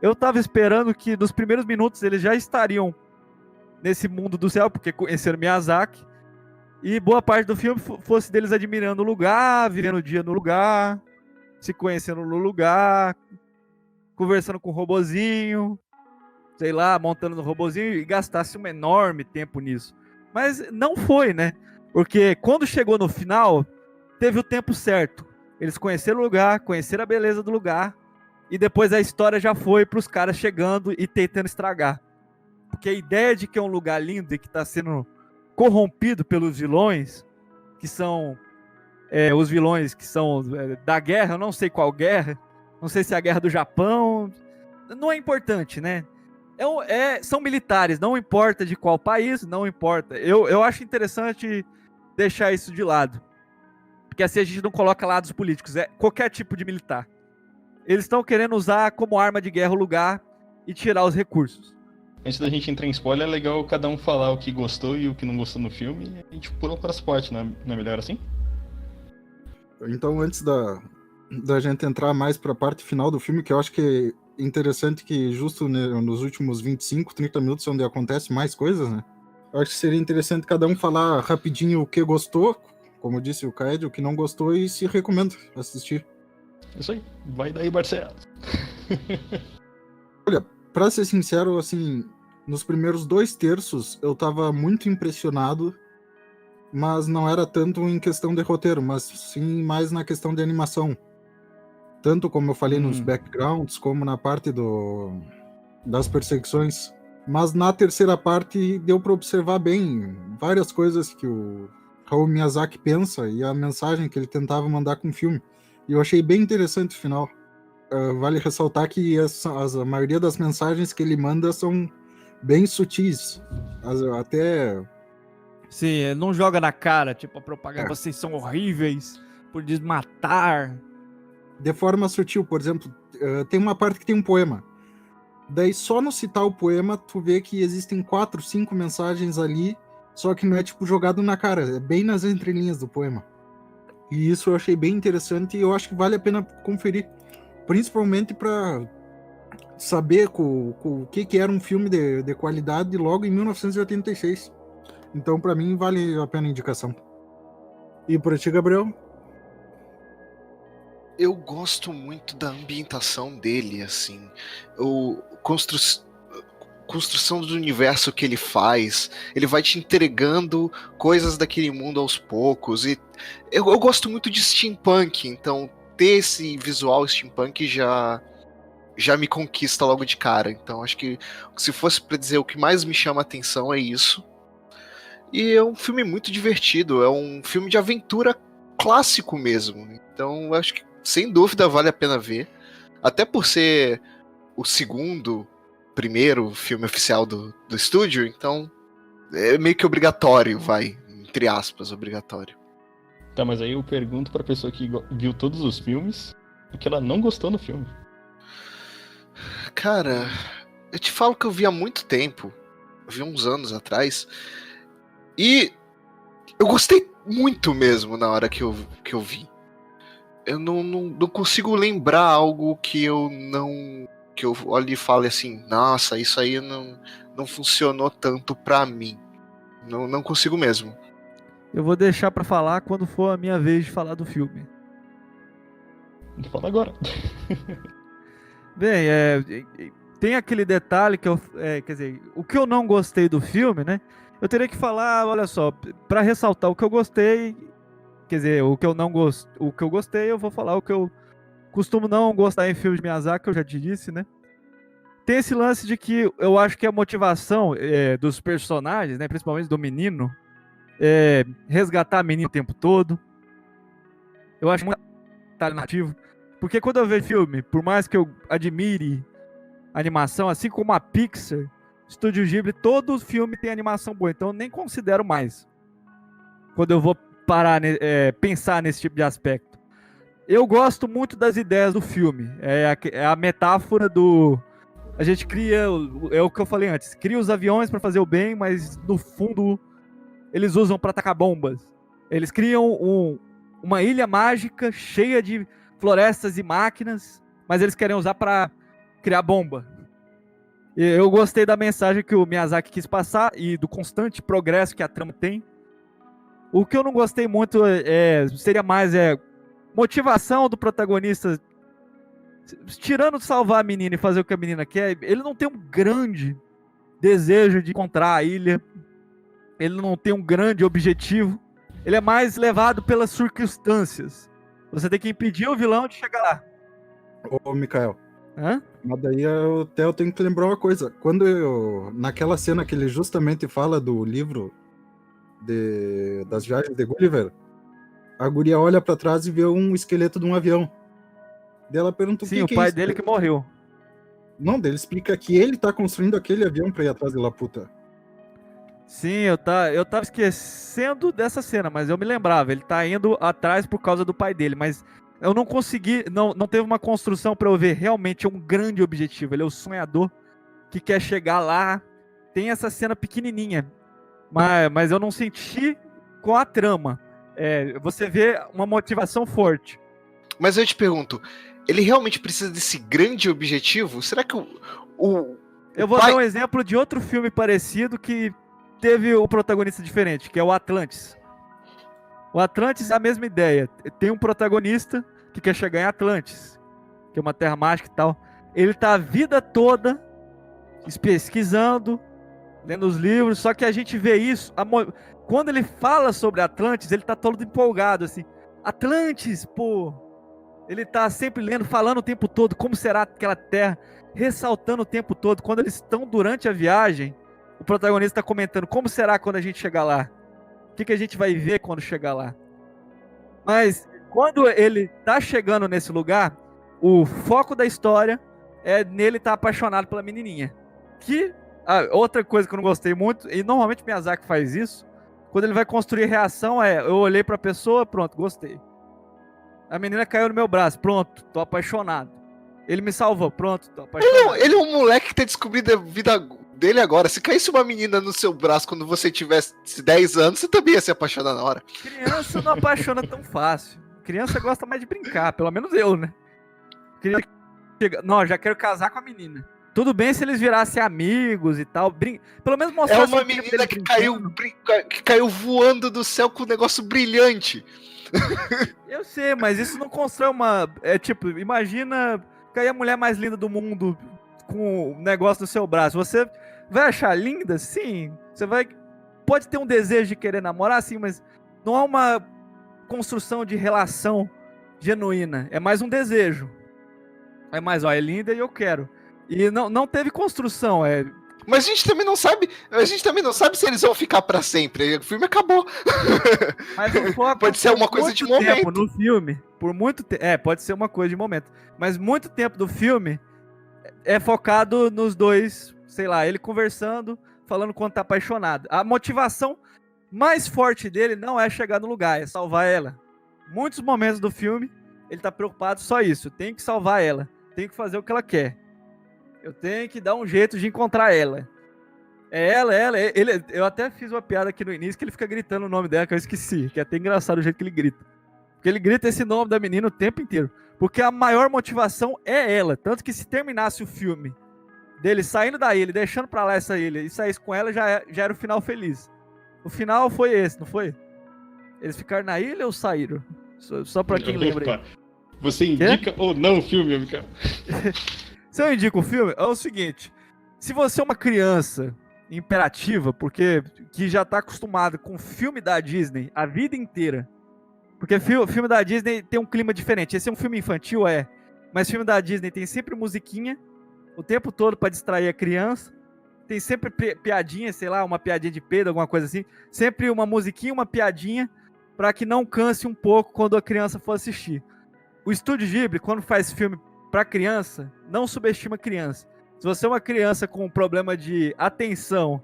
Eu tava esperando que nos primeiros minutos eles já estariam nesse mundo do céu, porque conheceram Miyazaki, e boa parte do filme fosse deles admirando o lugar, vivendo o dia no lugar, se conhecendo no lugar, conversando com o robozinho, sei lá, montando no robozinho, e gastasse um enorme tempo nisso. Mas não foi, né? Porque quando chegou no final, teve o tempo certo. Eles conheceram o lugar, conheceram a beleza do lugar, e depois a história já foi para os caras chegando e tentando estragar. Porque a ideia de que é um lugar lindo e que está sendo corrompido pelos vilões, que são os vilões que são da guerra, eu não sei qual guerra, não sei se é a guerra do Japão, não é importante, né? São militares, não importa de qual país, não importa. Eu acho interessante deixar isso de lado. Porque assim a gente não coloca lados políticos, é qualquer tipo de militar. Eles estão querendo usar como arma de guerra o lugar e tirar os recursos. Antes da gente entrar em spoiler, é legal cada um falar o que gostou e o que não gostou no filme, e a gente pula para as partes, não é melhor assim? Então, antes da gente entrar mais pra parte final do filme, que eu acho que é interessante que justo nos últimos 25, 30 minutos onde acontece mais coisas, né? Eu acho que seria interessante cada um falar rapidinho o que gostou, como disse o Kaed, o que não gostou e se recomenda assistir. Isso aí, vai daí, Barcelos. Olha, pra ser sincero, assim, nos primeiros 2/3 eu tava muito impressionado, mas não era tanto em questão de roteiro, mas sim mais na questão de animação. tanto como eu falei nos Hum. backgrounds, como na parte das perseguições. Mas na terceira parte deu para observar bem várias coisas que o Hayao Miyazaki pensa e a mensagem que ele tentava mandar com o filme. E eu achei bem interessante o final. Vale ressaltar que a maioria das mensagens que ele manda são bem sutis. Até Sim, ele não joga na cara, tipo, a propaganda, vocês são horríveis por desmatar. de forma sutil. Por exemplo, tem uma parte que tem um poema. Daí, só no citar o poema, tu vê que existem 4, 5 mensagens ali, só que não é, tipo, jogado na cara, é bem nas entrelinhas do poema. E isso eu achei bem interessante e eu acho que vale a pena conferir. Principalmente para saber o que era um filme de qualidade logo em 1986. Então, para mim, vale a pena a indicação. E por ti, Gabriel? Eu gosto muito da ambientação dele, assim. O construção do universo que ele faz. Ele vai te entregando coisas daquele mundo aos poucos. E eu gosto muito de steampunk, então ter esse visual steampunk já me conquista logo de cara. Então acho que se fosse pra dizer o que mais me chama a atenção é isso. E é um filme muito divertido, é um filme de aventura clássico mesmo. Então acho que sem dúvida vale a pena ver. Até por ser o primeiro filme oficial do estúdio, então é meio que obrigatório, vai, entre aspas, obrigatório. Tá, mas aí eu pergunto pra pessoa que viu todos os filmes o que ela não gostou no filme. Cara, eu te falo que eu vi há muito tempo, eu vi uns anos atrás, e eu gostei muito mesmo na hora que eu vi. Eu não consigo lembrar algo que eu olhe e fale assim, nossa, isso aí não funcionou tanto pra mim. Não consigo mesmo. Eu vou deixar pra falar quando for a minha vez de falar do filme. Fala agora. Bem, tem aquele detalhe que quer dizer, o que eu não gostei do filme, né? Eu teria que falar, olha só, pra ressaltar o que eu gostei, quer dizer, o que eu gostei, eu vou falar o que eu costumo não gostar em filmes de Miyazaki, que eu já te disse, né? Tem esse lance de que eu acho que a motivação dos personagens, né, principalmente do menino, é resgatar a menina o tempo todo. Eu acho muito alternativo. Porque quando eu vejo filme, por mais que eu admire a animação, assim como a Pixar, Estúdio Ghibli, todo filme tem animação boa, então eu nem considero mais. Quando eu vou parar, pensar nesse tipo de aspecto. Eu gosto muito das ideias do filme. É a metáfora do... A gente cria, é o que eu falei antes, cria os aviões para fazer o bem, mas no fundo eles usam para atacar bombas. Eles criam uma ilha mágica cheia de florestas e máquinas, mas eles querem usar para criar bomba. E eu gostei da mensagem que o Miyazaki quis passar e do constante progresso que a trama tem. O que eu não gostei muito seria mais motivação do protagonista, tirando salvar a menina e fazer o que a menina quer. Ele não tem um grande desejo de encontrar a ilha, ele não tem um grande objetivo, ele é mais levado pelas circunstâncias. Você tem que impedir o vilão de chegar lá. Ô, Mikael. Hã? Mas daí eu tenho que lembrar uma coisa. Naquela cena que ele justamente fala do livro das viagens de Gulliver, a guria olha pra trás e vê um esqueleto de um avião. Daí ela pergunta o Sim, que o é pai isso? dele que morreu. Não, daí ele explica que ele tá construindo aquele avião pra ir atrás de Laputa. Sim, eu tava esquecendo dessa cena, mas eu me lembrava. Ele tá indo atrás por causa do pai dele, mas eu não consegui, não teve uma construção pra eu ver realmente um grande objetivo. Ele é o sonhador que quer chegar lá. Tem essa cena pequenininha, mas eu não senti com a trama. Você vê uma motivação forte. Mas eu te pergunto, ele realmente precisa desse grande objetivo? Será que eu vou dar um exemplo de outro filme parecido que teve o protagonista diferente, que é o Atlantis. O Atlantis é a mesma ideia. Tem um protagonista que quer chegar em Atlantis, que é uma terra mágica e tal. Ele tá a vida toda pesquisando, lendo os livros, só que a gente vê isso... Quando ele fala sobre Atlantis, ele tá todo empolgado, assim. Atlantis, pô! Ele tá sempre lendo, falando o tempo todo como será aquela terra, ressaltando o tempo todo. Quando eles estão durante a viagem, o protagonista tá comentando como será quando a gente chegar lá. O que a gente vai ver quando chegar lá. Mas quando ele tá chegando nesse lugar, o foco da história é nele estar apaixonado pela menininha. Que, outra coisa que eu não gostei muito, e normalmente Miyazaki faz isso, quando ele vai construir reação eu olhei pra pessoa, pronto, gostei. A menina caiu no meu braço, pronto, tô apaixonado. Ele me salvou, pronto, tô apaixonado. Ele é um moleque que tá descobrindo a vida dele agora. Se caísse uma menina no seu braço quando você tivesse 10 anos, você também ia se apaixonar na hora. Criança não apaixona tão fácil. Criança gosta mais de brincar, pelo menos eu, né? Não, já quero casar com a menina. Tudo bem se eles virassem amigos e tal. Pelo menos mostrar. É uma menina que caiu voando do céu com um negócio brilhante. Eu sei, mas isso não constrói uma. É tipo, imagina cair a mulher mais linda do mundo com um negócio no seu braço. Você vai achar linda? Sim. Você vai. Pode ter um desejo de querer namorar, sim, mas não há uma construção de relação genuína. É mais um desejo. É mais, é linda e eu quero. E não teve construção, Mas a gente também não sabe se eles vão ficar pra sempre. O filme acabou. Mas o foco pode ser uma coisa de momento. No filme, por muito tempo, pode ser uma coisa de momento. Mas muito tempo do filme é focado nos dois, sei lá, ele conversando, falando quanto tá apaixonado. A motivação mais forte dele não é chegar no lugar, é salvar ela. Muitos momentos do filme, ele tá preocupado só isso, tem que salvar ela, tem que fazer o que ela quer. Eu tenho que dar um jeito de encontrar ela. É ela. Eu até fiz uma piada aqui no início que ele fica gritando o nome dela, que eu esqueci. Que é até engraçado o jeito que ele grita. Porque ele grita esse nome da menina o tempo inteiro. Porque a maior motivação é ela. Tanto que se terminasse o filme dele saindo da ilha, deixando pra lá essa ilha e saísse com ela, já era o final feliz. O final foi esse, não foi? Eles ficaram na ilha ou saíram? Só pra quem lembra aí. Você indica ou não o filme, Mikael? Se eu indico o filme, é o seguinte. Se você é uma criança imperativa, que já tá acostumado com filme da Disney a vida inteira, porque filme da Disney tem um clima diferente. Esse é um filme infantil, mas filme da Disney tem sempre musiquinha o tempo todo pra distrair a criança, tem sempre piadinha, sei lá, uma piadinha de peido, alguma coisa assim, sempre uma musiquinha, uma piadinha, pra que não canse um pouco quando a criança for assistir. O Estúdio Ghibli, quando faz filme pra criança, não subestima a criança. Se você é uma criança com um problema de atenção,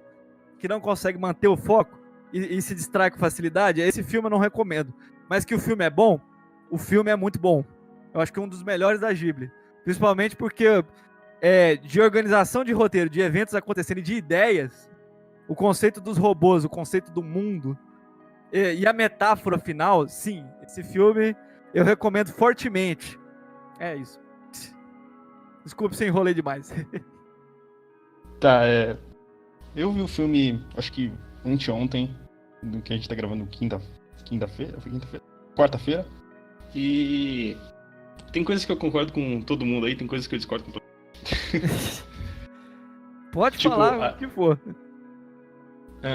que não consegue manter o foco e se distrai com facilidade, esse filme eu não recomendo. Mas que o filme é bom, o filme é muito bom. Eu acho que é um dos melhores da Ghibli. Principalmente porque de organização de roteiro, de eventos acontecendo, de ideias, o conceito dos robôs, o conceito do mundo e a metáfora final, sim, esse filme eu recomendo fortemente. É isso. Desculpe se eu enrolei demais. Tá, eu vi o filme, acho que anteontem, do que a gente tá gravando quinta-feira? Foi quinta-feira? Quarta-feira. E tem coisas que eu concordo com todo mundo aí, tem coisas que eu discordo com todo mundo. Pode falar o que for.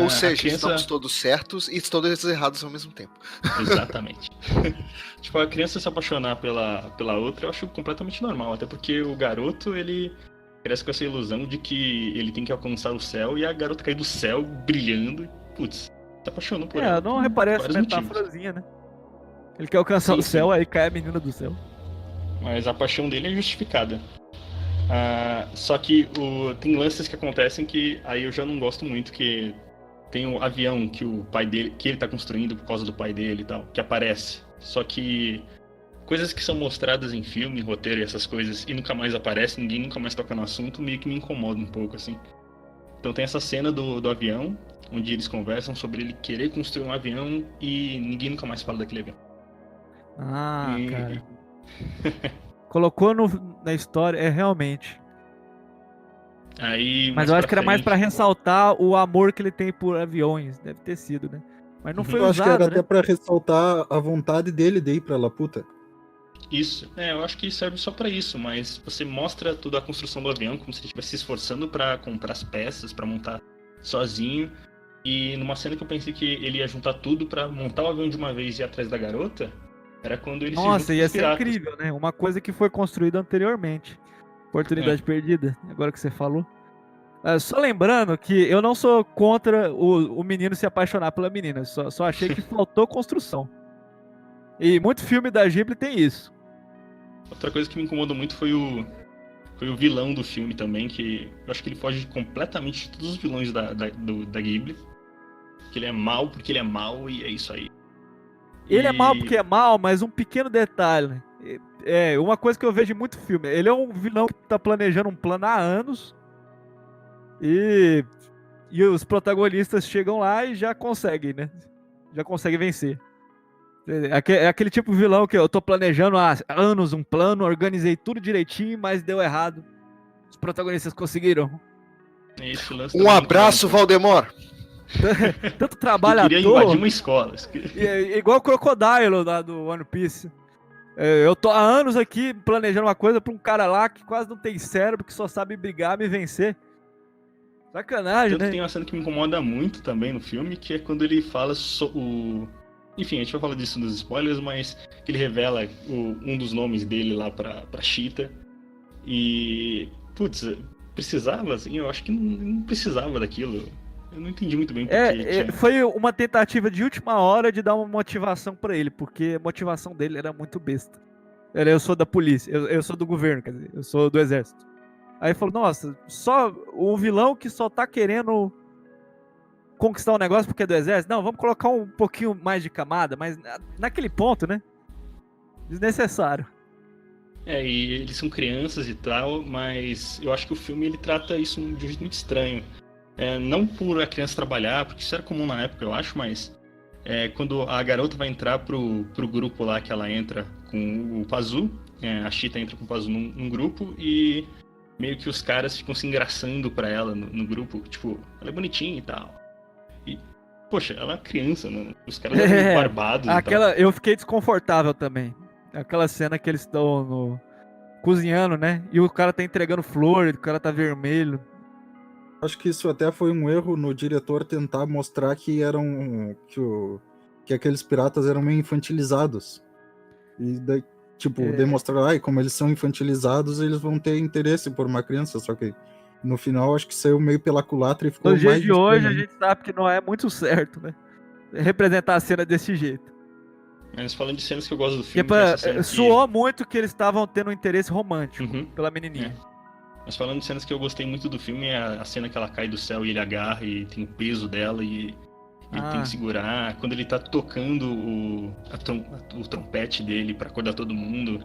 Ou seja, estamos todos certos e todos errados ao mesmo tempo. Exatamente. Tipo, a criança se apaixonar pela outra, eu acho completamente normal. Até porque o garoto, ele cresce com essa ilusão de que ele tem que alcançar o céu e a garota cai do céu brilhando e, putz, se apaixonou por ela. Eu não reparei essa metáforazinha, né? Ele quer alcançar o céu, aí cai a menina do céu. Mas a paixão dele é justificada. Só que tem lances que acontecem que aí eu já não gosto muito, que tem o avião que o pai dele, que ele tá construindo por causa do pai dele e tal, que aparece. Só que coisas que são mostradas em filme, roteiro e essas coisas, e nunca mais aparecem, ninguém nunca mais toca no assunto, meio que me incomoda um pouco, assim. Então tem essa cena do avião, onde eles conversam sobre ele querer construir um avião e ninguém nunca mais fala daquele avião. Cara. Colocou na história, realmente. Aí, mas eu acho que era mais pra ressaltar o amor que ele tem por aviões. Deve ter sido, né? Mas não foi usado, usado, acho que era né? até pra ressaltar a vontade dele de ir pra Laputa. Isso. Eu acho que serve só pra isso, mas você mostra toda a construção do avião como se ele estivesse se esforçando pra comprar as peças, pra montar sozinho. E numa cena que eu pensei que ele ia juntar tudo pra montar o avião de uma vez e ir atrás da garota, Era quando eles se Nossa, juntam com ia os ser piratas. incrível, né? Uma coisa que foi construída anteriormente. Oportunidade perdida, agora que você falou. Só lembrando que eu não sou contra o menino se apaixonar pela menina, só achei que faltou construção. E muito filme da Ghibli tem isso. Outra coisa que me incomodou muito foi o vilão do filme também, que eu acho que ele foge completamente de todos os vilões da Ghibli. Que ele é mau porque ele é mau e é isso aí. Ele é mal E porque é mal, mas um pequeno detalhe. Uma coisa que eu vejo em muito filme. Ele é um vilão que tá planejando um plano há anos. E os protagonistas chegam lá e já conseguem, né? Já conseguem vencer. É aquele tipo de vilão que eu tô planejando há anos um plano, organizei tudo direitinho, mas deu errado. Os protagonistas conseguiram. esse lance Um também me abraço, incomoda. Valdemar. Tanto Eu trabalho à queria toa. invadir uma escola. Igual o Crocodile lá do One Piece. Eu tô há anos aqui planejando uma coisa pra um cara lá que quase não tem cérebro, que só sabe brigar, me vencer. Sacanagem, Tanto né? tem uma cena que me incomoda muito também no filme, que é quando ele fala Enfim, a gente vai falar disso nos spoilers, mas que ele revela um dos nomes dele lá pra Cheetah. E... Putz, precisava, assim? Eu acho que não precisava daquilo. Eu não entendi muito bem porque tinha... Foi uma tentativa de última hora de dar uma motivação pra ele, porque a motivação dele era muito besta. Eu sou da polícia, eu sou do governo, quer dizer, eu sou do exército. Aí ele falou, nossa, só o vilão que só tá querendo conquistar um negócio porque é do exército? Não, vamos colocar um pouquinho mais de camada, mas naquele ponto, né? Desnecessário. E eles são crianças e tal, mas eu acho que o filme ele trata isso de um jeito muito estranho. Não por a criança trabalhar, porque isso era comum na época, eu acho, mas quando a garota vai entrar pro grupo lá que ela entra com o Pazu, a Cheetah entra com o Pazu num grupo e meio que os caras ficam se engraçando pra ela no grupo, tipo, ela é bonitinha e tal. E, poxa, ela é criança, né? Os caras eram barbados e tal. Eu fiquei desconfortável também. Aquela cena que eles estão cozinhando, né? E o cara tá entregando flor, o cara tá vermelho. Acho que isso até foi um erro no diretor tentar mostrar que que aqueles piratas eram meio infantilizados. E daí, demonstrar, como eles são infantilizados, eles vão ter interesse por uma criança, só que no final acho que saiu meio pela culatra e ficou Nos dias mais de hoje a estranho. gente sabe que não é muito certo, né? Representar a cena desse jeito. Mas falando de cenas que eu gosto do filme, tem essa cena Soou muito que eles estavam tendo um interesse romântico pela menininha. Mas falando de cenas que eu gostei muito do filme, é a cena que ela cai do céu e ele agarra e tem o peso dela e ele tem que segurar. Quando ele tá tocando o trompete dele pra acordar todo mundo.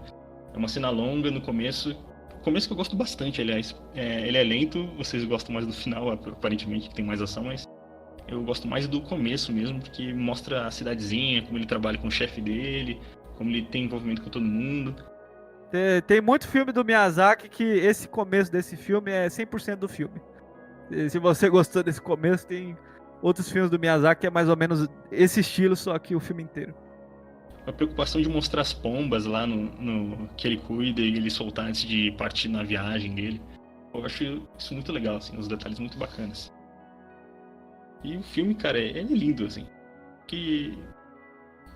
É uma cena longa no começo. O começo que eu gosto bastante, aliás. Ele é lento, vocês gostam mais do final, aparentemente, que tem mais ação, mas eu gosto mais do começo mesmo, porque mostra a cidadezinha, como ele trabalha com o chefe dele, como ele tem envolvimento com todo mundo. Tem muito filme do Miyazaki que esse começo desse filme é 100% do filme. Se você gostou desse começo, tem outros filmes do Miyazaki que é mais ou menos esse estilo, só que o filme inteiro. A preocupação de mostrar as pombas lá no que ele cuida e ele soltar antes de partir na viagem dele. Eu acho isso muito legal, assim, os detalhes muito bacanas. E o filme, cara, é lindo, assim. Que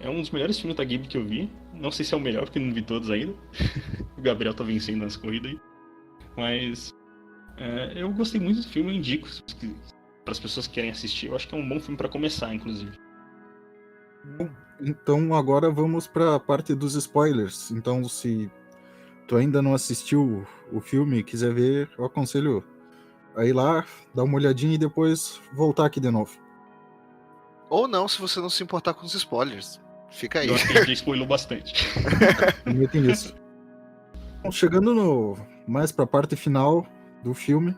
é um dos melhores filmes da Ghibli que eu vi. Não sei se é o melhor, porque eu não vi todos ainda. O Gabriel tá vencendo nas corridas aí. Mas eu gostei muito do filme, eu indico para as pessoas que querem assistir. Eu acho que é um bom filme para começar, inclusive. Então agora vamos para a parte dos spoilers. Então se tu ainda não assistiu o filme e quiser ver, eu aconselho a ir lá, dar uma olhadinha e depois voltar aqui de novo. Ou não, se você não se importar com os spoilers. Fica aí. Eu acho que a gente já spoilou bastante. Também tem isso. Bom, chegando mais para a parte final do filme,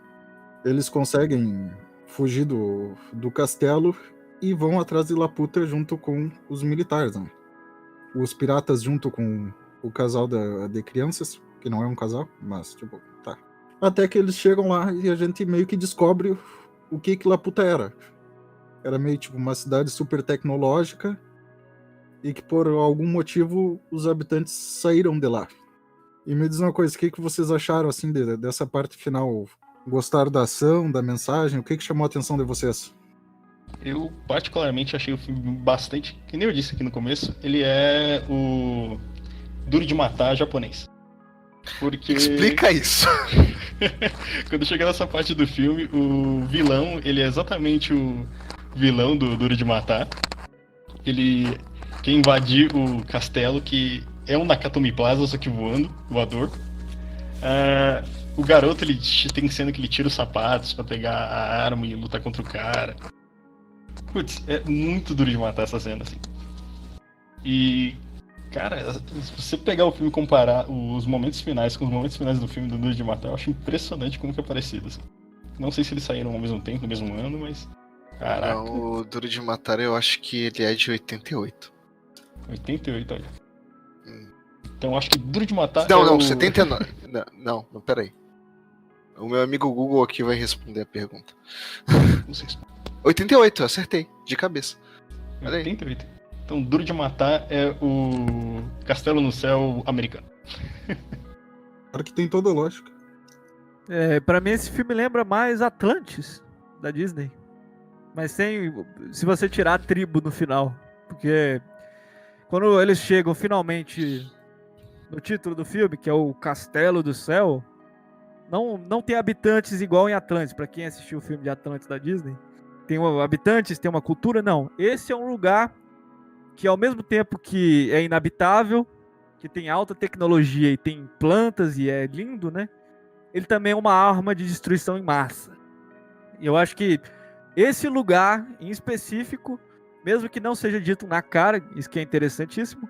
eles conseguem fugir do castelo e vão atrás de Laputa junto com os militares, né? Os piratas junto com o casal de crianças, que não é um casal, mas tá. Até que eles chegam lá e a gente meio que descobre o que Laputa era. Era meio uma cidade super tecnológica e que por algum motivo os habitantes saíram de lá. E me diz uma coisa, o que vocês acharam assim dessa parte final? Gostaram da ação, da mensagem? O que chamou a atenção de vocês? Eu particularmente achei o filme bastante, que nem eu disse aqui no começo, ele é o Duro de Matar japonês. Porque Explica isso. quando chega nessa parte do filme, o vilão, ele é exatamente o vilão do Duro de Matar. Ele quer invadir o castelo, que é um Nakatomi Plaza, só que voador. O garoto, ele tem cena que ele tira os sapatos pra pegar a arma e lutar contra o cara. Putz, é muito duro de matar essa cena, assim. E, cara, se você pegar o filme e comparar os momentos finais com os momentos finais do filme do Duro de Matar, eu acho impressionante como que é parecido, assim. Não sei se eles saíram ao mesmo tempo, no mesmo ano, mas... Caraca. Não, o Duro de Matar, eu acho que ele é de 88. 88, olha. Então eu acho que Duro de Matar Não, 79. Não, peraí. O meu amigo Google aqui vai responder a pergunta. Não sei se... 88, acertei, de cabeça. Olha aí. 88. Então Duro de Matar é o Castelo no Céu americano. Claro que tem toda a lógica. Pra mim esse filme lembra mais Atlantis, da Disney. Mas se você tirar a tribo no final. Porque quando eles chegam finalmente no título do filme, que é o Castelo do Céu, não tem habitantes igual em Atlantis. Pra quem assistiu o filme de Atlantis da Disney, tem habitantes, tem uma cultura, não. Esse é um lugar que ao mesmo tempo que é inabitável, que tem alta tecnologia e tem plantas e é lindo, né? Ele também é uma arma de destruição em massa. E eu acho que esse lugar em específico, mesmo que não seja dito na cara, isso que é interessantíssimo,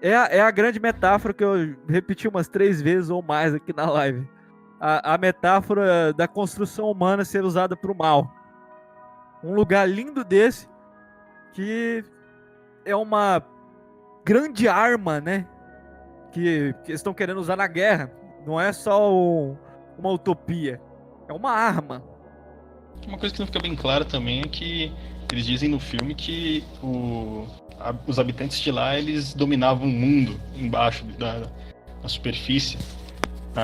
é a grande metáfora que eu repeti umas 3 vezes ou mais aqui na live. A metáfora da construção humana ser usada para o mal. Um lugar lindo desse, que é uma grande arma, né? Que estão querendo usar na guerra. Não é só uma utopia. É uma arma. Uma coisa que não fica bem clara também é que eles dizem no filme que os habitantes de lá, eles dominavam o mundo embaixo da superfície,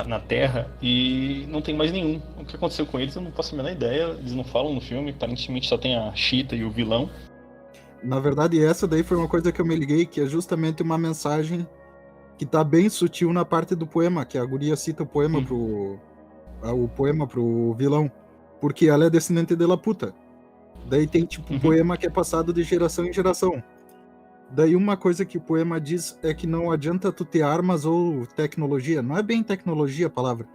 na Terra, e não tem mais nenhum. O que aconteceu com eles eu não faço a menor ideia. Eles não falam no filme, aparentemente só tem a Cheetah e o vilão. Na verdade, essa daí foi uma coisa que eu me liguei, que é justamente uma mensagem que tá bem sutil na parte do poema, que a guria cita o poema pro vilão, porque ela é descendente de Laputa. Daí tem tipo um poema que é passado de geração em geração. Daí uma coisa que o poema diz é que não adianta tu ter armas ou tecnologia. Não é bem tecnologia a palavra,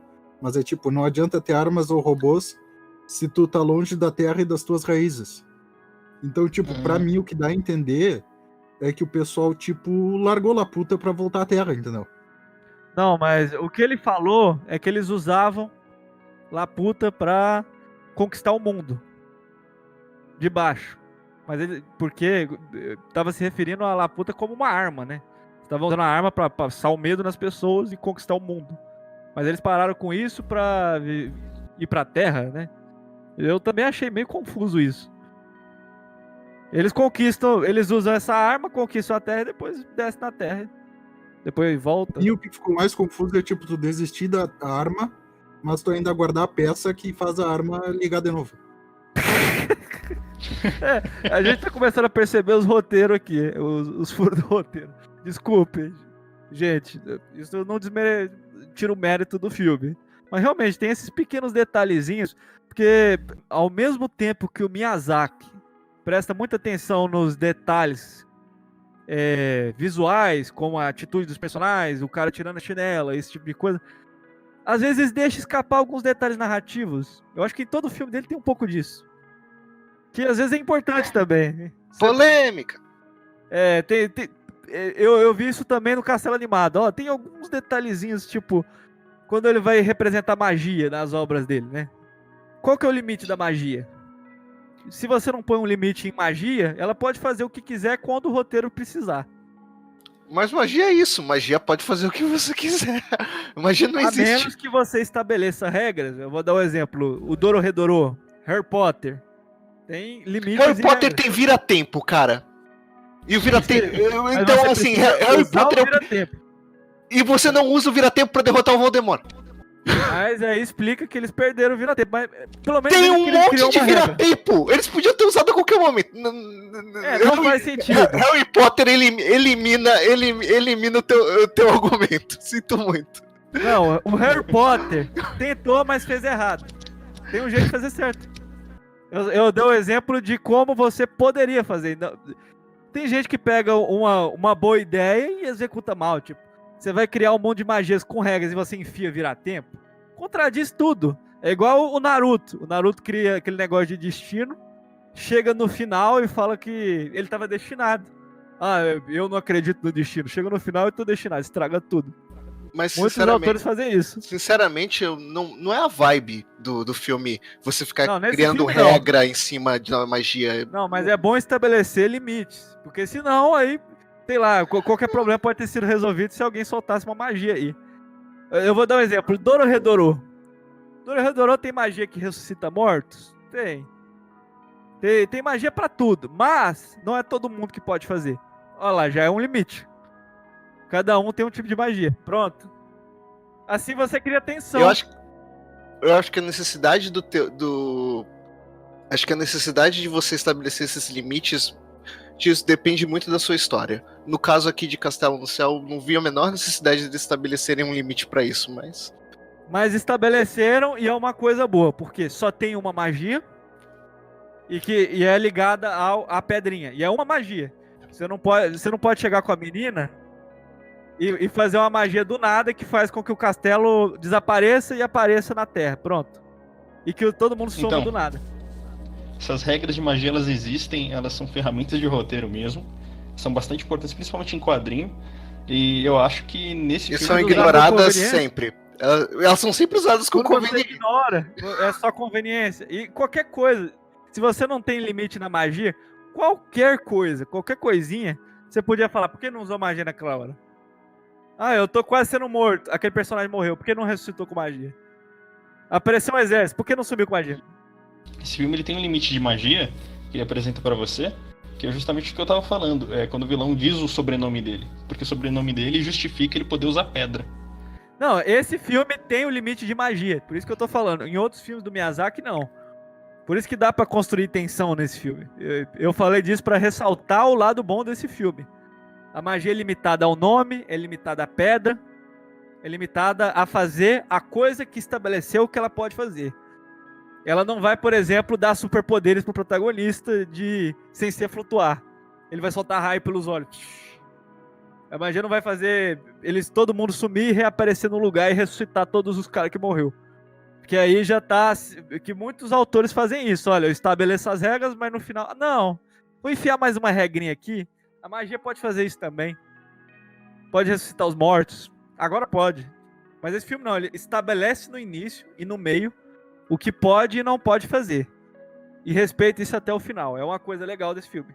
mas é tipo, não adianta ter armas ou robôs se tu tá longe da terra e das tuas raízes. Então, tipo, pra mim o que dá a entender é que o pessoal, tipo, largou Laputa pra voltar à terra, entendeu? Não, mas o que ele falou é que eles usavam Laputa pra conquistar o mundo. De baixo. Mas porque tava se referindo a Laputa como uma arma, né? Estavam usando a arma pra passar o medo nas pessoas e conquistar o mundo. Mas eles pararam com isso pra ir pra terra, né? Eu também achei meio confuso isso. Eles usam essa arma, conquistam a terra e depois descem na terra. Depois volta. E o que ficou mais confuso é, tipo, tu desistir da arma, mas tu ainda guardar a peça que faz a arma ligar de novo. A gente tá começando a perceber os roteiros aqui, os furos do roteiro. Desculpe, gente, isso não tira o mérito do filme. Mas realmente tem esses pequenos detalhezinhos, porque ao mesmo tempo que o Miyazaki presta muita atenção nos detalhes visuais, como a atitude dos personagens, o cara tirando a chinela, esse tipo de coisa, às vezes deixa escapar alguns detalhes narrativos. Eu acho que em todo filme dele tem um pouco disso. Que às vezes é importante também. Polêmica! Eu vi isso também no Castelo Animado. Ó, tem alguns detalhezinhos, tipo, quando ele vai representar magia nas obras dele, né? Qual que é o limite da magia? Se você não põe um limite em magia, ela pode fazer o que quiser quando o roteiro precisar. Mas magia é isso, magia pode fazer o que você quiser. Magia não existe. A menos que você estabeleça regras. Eu vou dar um exemplo. O Dororedoro, Harry Potter. Tem limites. Harry Potter tem vira-tempo, cara. E o vira-tempo. Então, assim, Harry Potter vira-tempo. E você não usa o vira-tempo pra derrotar o Voldemort. Mas aí explica que eles perderam o vira-tempo. Mas pelo menos Tem ele um criou monte de uma regra. vira-tempo! Eles podiam ter usado a qualquer momento. Não faz sentido. Harry Potter elimina o teu argumento. Sinto muito. Não, o Harry Potter tentou, mas fez errado. Tem um jeito de fazer certo. Eu dei o exemplo de como você poderia fazer. Tem gente que pega uma boa ideia e executa mal. Tipo, você vai criar um monte de magias com regras e você enfia virar tempo. Contradiz tudo. É igual o Naruto. O Naruto cria aquele negócio de destino, chega no final e fala que ele estava destinado. Ah, eu não acredito no destino. Chega no final e tô destinado. Estraga tudo. Mas, Muitos autores fazem isso. Sinceramente, não é a vibe do filme você ficar Não, nesse criando filme, regra em cima de uma magia. Não, mas é bom estabelecer limites. Porque senão, aí, sei lá, qualquer problema pode ter sido resolvido se alguém soltasse uma magia aí. Eu vou dar um exemplo. Dorohedoro. Dorohedoro tem magia que ressuscita mortos? Tem. Tem magia pra tudo. Mas não é todo mundo que pode fazer. Olha lá, já é um limite. Cada um tem um tipo de magia. Pronto. Assim você cria tensão. Eu acho que a necessidade acho que a necessidade de você estabelecer esses limites disso depende muito da sua história. No caso aqui de Castelo no Céu, não vi a menor necessidade de estabelecerem um limite pra isso, Mas estabeleceram e é uma coisa boa, porque só tem uma magia e é ligada à pedrinha. E é uma magia. Você não pode chegar com a menina e fazer uma magia do nada que faz com que o castelo desapareça e apareça na Terra. Pronto. E que todo mundo soma do nada. Essas regras de magia, elas existem, elas são ferramentas de roteiro mesmo. São bastante importantes, principalmente em quadrinho. E eu acho que nesse e filme... são ignoradas sempre. Elas são sempre usadas com conveniência. Você ignora, é só conveniência. E qualquer coisa, se você não tem limite na magia, qualquer coisinha, você podia falar, por que não usou magia naquela hora? Ah, eu tô quase sendo morto. Aquele personagem morreu, por que não ressuscitou com magia? Apareceu um exército, por que não subiu com magia? Esse filme ele tem um limite de magia que ele apresenta pra você, que é justamente o que eu tava falando. É quando o vilão diz o sobrenome dele. Porque o sobrenome dele justifica ele poder usar pedra. Não, esse filme tem o limite de magia. Por isso que eu tô falando. Em outros filmes do Miyazaki, não. Por isso que dá pra construir tensão nesse filme. Eu falei disso pra ressaltar o lado bom desse filme. A magia é limitada ao nome, é limitada à pedra, é limitada a fazer a coisa que estabeleceu que ela pode fazer. Ela não vai, por exemplo, dar superpoderes pro protagonista sem ser flutuar. Ele vai soltar raio pelos olhos. A magia não vai fazer todo mundo sumir e reaparecer no lugar e ressuscitar todos os caras que morreu. Porque aí já tá... Que muitos autores fazem isso. Olha, eu estabeleço as regras, mas no final... Não, vou enfiar mais uma regrinha aqui. A magia pode fazer isso também. Pode ressuscitar os mortos. Agora pode. Mas esse filme não, ele estabelece no início e no meio o que pode e não pode fazer. E respeita isso até o final. É uma coisa legal desse filme.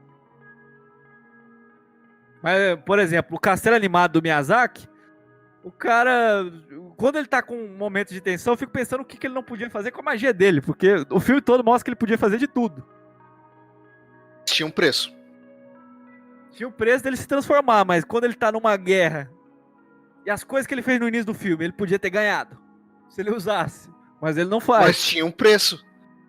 Mas, por exemplo, o castelo animado do Miyazaki, o cara... Quando ele tá com um momento de tensão, eu fico pensando o que ele não podia fazer com a magia dele. Porque o filme todo mostra que ele podia fazer de tudo. Tinha um preço. Tinha o preço dele se transformar, mas quando ele tá numa guerra, e as coisas que ele fez no início do filme, ele podia ter ganhado. Se ele usasse. Mas ele não faz. Mas tinha um preço.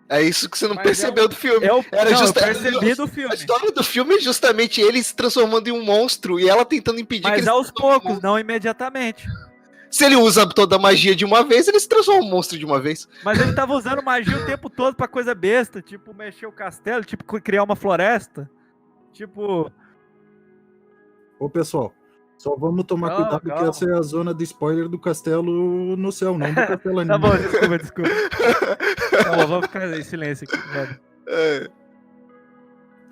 É isso que você não percebeu do filme. Eu percebi do filme. A história do filme é justamente ele se transformando em um monstro e ela tentando impedir que ele se aos poucos, não imediatamente. Se ele usa toda a magia de uma vez, ele se transforma em um monstro de uma vez. Mas ele tava usando magia o tempo todo pra coisa besta, tipo mexer o castelo, tipo criar uma floresta. Tipo... Ô, pessoal, só vamos tomar cuidado que essa é a zona de spoiler do Castelo no Céu, não do Castelo Tá Animado. bom, desculpa. Tá bom, vamos ficar em silêncio aqui.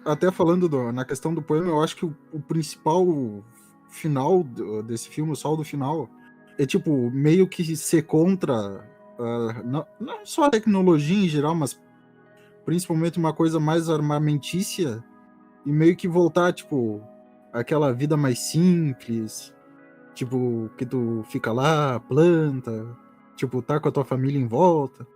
Até falando na questão do poema, eu acho que o principal final desse filme, o saldo final, é tipo, meio que ser contra, não só a tecnologia em geral, mas principalmente uma coisa mais armamentícia e meio que voltar, tipo... aquela vida mais simples, tipo, que tu fica lá, planta, tipo, tá com a tua família em volta.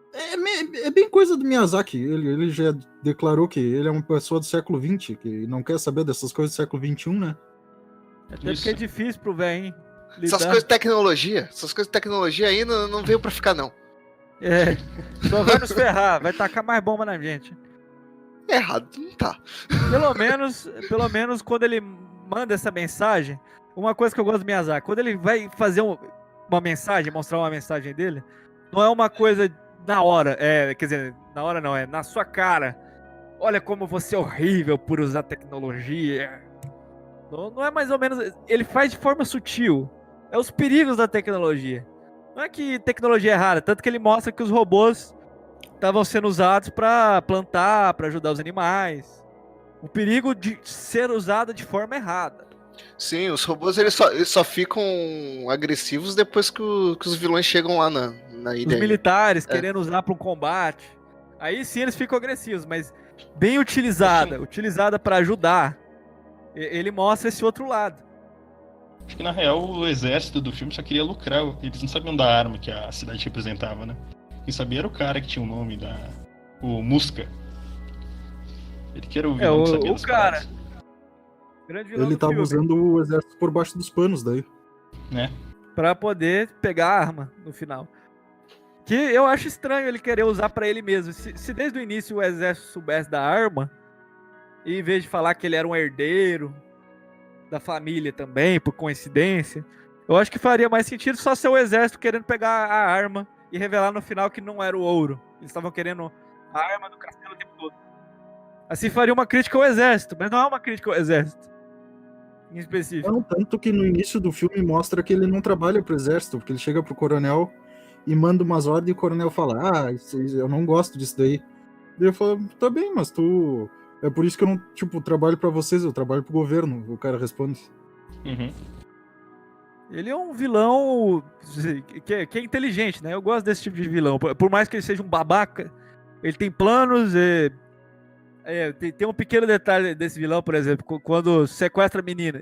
É bem coisa do Miyazaki, ele já declarou que ele é uma pessoa do século XX, que não quer saber dessas coisas do século XXI, né? Até porque é difícil pro velho, hein? Essas coisas de tecnologia aí não veio pra ficar, não. É, só vai nos ferrar, vai tacar mais bomba na gente. Errado, não tá. Pelo menos quando ele manda essa mensagem, uma coisa que eu gosto do Miyazaki, quando ele vai fazer uma mensagem, mostrar uma mensagem dele, não é uma coisa na hora, quer dizer, na hora não, é na sua cara. Olha como você é horrível por usar tecnologia. Não é mais ou menos, ele faz de forma sutil. É os perigos da tecnologia. Não é que tecnologia é errada, tanto que ele mostra que os robôs estavam sendo usados para plantar, para ajudar os animais. O perigo de ser usado de forma errada. Sim, os robôs eles só ficam agressivos depois que os vilões chegam lá na ilha. Os militares querendo usar para um combate. Aí sim eles ficam agressivos, mas bem utilizada para ajudar. Ele mostra esse outro lado. Acho que na real o exército do filme só queria lucrar. Eles não sabiam da arma que a cidade representava, né? Quem sabia era o cara que tinha o nome o Muska. Ele que era o vilão que sabia das cara. paradas. Grande vilão Ele do tava filme. usando o exército por baixo dos panos daí. Né? Pra poder pegar a arma no final. Que eu acho estranho ele querer usar pra ele mesmo. Se desde o início o exército soubesse da arma, e em vez de falar que ele era um herdeiro da família também, por coincidência, eu acho que faria mais sentido só ser o exército querendo pegar a arma e revelar no final que não era o ouro. Eles estavam querendo a arma do castelo o tempo todo. Assim faria uma crítica ao exército, mas não é uma crítica ao exército. Em específico. Não, tanto que no início do filme mostra que ele não trabalha pro exército, porque ele chega pro coronel e manda umas ordens e o coronel fala, eu não gosto disso daí. Daí eu falo, tá bem, mas tu... É por isso que eu não, trabalho pra vocês, eu trabalho pro governo, o cara responde. Uhum. Ele é um vilão que é inteligente, né? Eu gosto desse tipo de vilão. Por mais que ele seja um babaca, ele tem planos. Tem um pequeno detalhe desse vilão, por exemplo, quando sequestra a menina.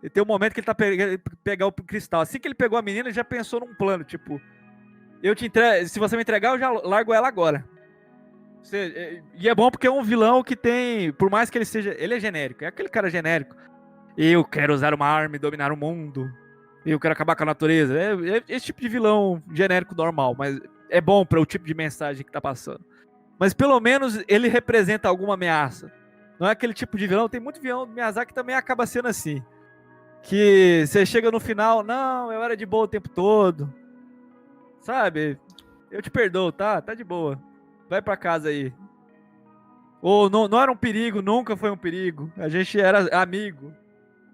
Ele tem um momento que ele tá pegar o cristal. Assim que ele pegou a menina, ele já pensou num plano, tipo... se você me entregar, eu já largo ela agora. E é bom porque é um vilão que tem... Por mais que ele seja... Ele é genérico, é aquele cara genérico. Eu quero usar uma arma e dominar o mundo. Eu quero acabar com a natureza. É esse tipo de vilão genérico normal, mas é bom para o tipo de mensagem que tá passando. Mas pelo menos ele representa alguma ameaça. Não é aquele tipo de vilão. Tem muito vilão do Miyazaki que também acaba sendo assim. Que você chega no final, não, eu era de boa o tempo todo. Sabe? Eu te perdoo, tá? Tá de boa. Vai pra casa aí. Ou não era um perigo, nunca foi um perigo. A gente era amigo.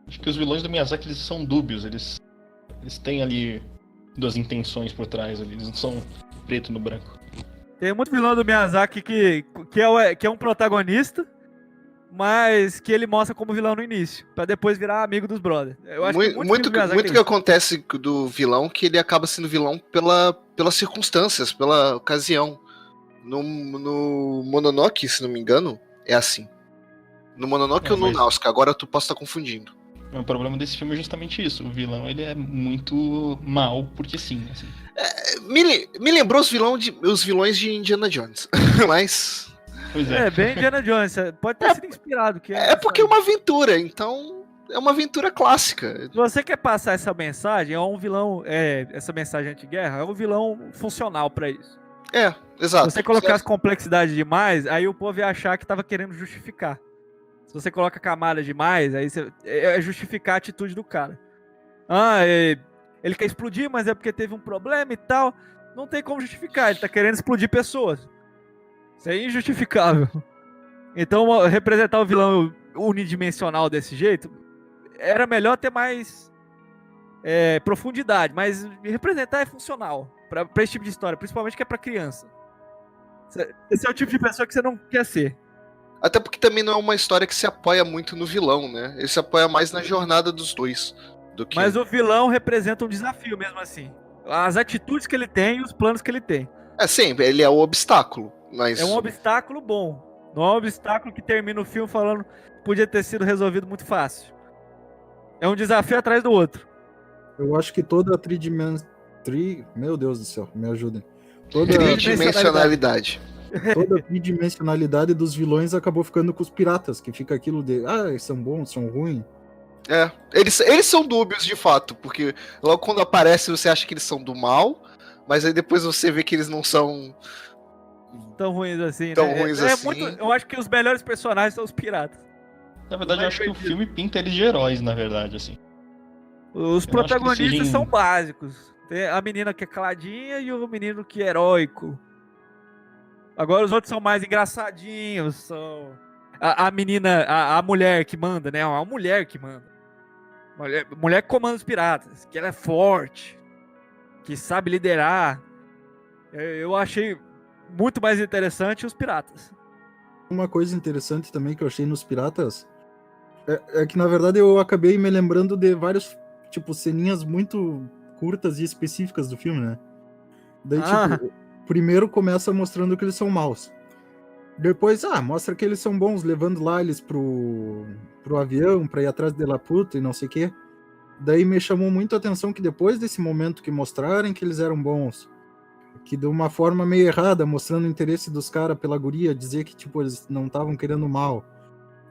Acho que os vilões do Miyazaki eles são dúbios. Eles têm ali duas intenções por trás. Eles não são preto no branco. Tem muito vilão do Miyazaki que é um protagonista, mas que ele mostra como vilão no início, pra depois virar amigo dos brothers. Eu acho muito que acontece do vilão que ele acaba sendo vilão pelas circunstâncias, pela ocasião. No Mononoke, se não me engano, é assim. No Mononoke ou no Nausicaa, agora tu posso estar confundindo. O problema desse filme é justamente isso. O vilão ele é muito mal, porque sim. Assim. Me lembrou os vilões de Indiana Jones. Mas. Pois é. Bem Indiana Jones. Pode ter sido inspirado. Porque é uma aventura, então. É uma aventura clássica. Se você quer passar essa mensagem, é um vilão. Essa mensagem anti-guerra é um vilão funcional pra isso. Exato. Se você colocasse complexidade demais, aí o povo ia achar que tava querendo justificar. Se você coloca camada demais, aí é justificar a atitude do cara. Ele quer explodir, mas é porque teve um problema e tal. Não tem como justificar, ele tá querendo explodir pessoas. Isso é injustificável. Então, representar o vilão unidimensional desse jeito, era melhor ter mais profundidade, mas representar é funcional pra esse tipo de história, principalmente que é pra criança. Esse é o tipo de pessoa que você não quer ser. Até porque também não é uma história que se apoia muito no vilão, né? Ele se apoia mais na jornada dos dois. Mas o vilão representa um desafio mesmo assim. As atitudes que ele tem e os planos que ele tem. Sim, ele é o obstáculo. Mas... É um obstáculo bom. Não é um obstáculo que termina o filme falando que podia ter sido resolvido muito fácil. É um desafio atrás do outro. Eu acho que toda meu Deus do céu, me ajudem. Tridimensionalidade. Toda a tridimensionalidade dos vilões acabou ficando com os piratas, que fica aquilo de, eles são bons, são ruins. Eles são dúbios de fato, porque logo quando aparece você acha que eles são do mal, mas aí depois você vê que eles não são Tão ruins assim, tão né? ruins assim. Eu acho que os melhores personagens são os piratas. Na verdade, eu acho que o filme pinta eles de heróis, na verdade, assim. Os Eu não acho que eles protagonistas sejam- são básicos. Tem a menina que é caladinha e o menino que é heróico. Agora os outros são mais engraçadinhos, são... A menina, a mulher que manda, né? A mulher que manda. Mulher que comanda os piratas, que ela é forte, que sabe liderar. Eu achei muito mais interessante os piratas. Uma coisa interessante também que eu achei nos Piratas é que, na verdade, eu acabei me lembrando de vários, tipo, ceninhas muito curtas e específicas do filme, né? Daí, tipo, primeiro começa mostrando que eles são maus. Depois, mostra que eles são bons, levando lá eles pro avião, pra ir atrás de Laputa e não sei o quê. Daí me chamou muito a atenção que depois desse momento que mostrarem que eles eram bons, que de uma forma meio errada, mostrando o interesse dos caras pela guria, dizer que, tipo, eles não estavam querendo mal.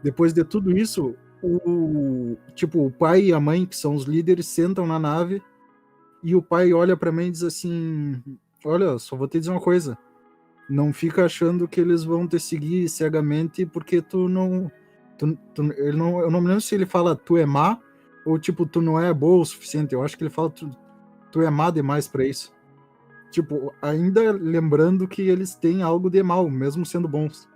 Depois de tudo isso, o pai e a mãe, que são os líderes, sentam na nave e o pai olha pra mim e diz assim: olha, só vou te dizer uma coisa, não fica achando que eles vão te seguir cegamente porque tu não... eu não me lembro se ele fala tu é má ou tipo, tu não é boa o suficiente. Eu acho que ele fala tu é má demais pra isso. Tipo, ainda lembrando que eles têm algo de mal, mesmo sendo bons.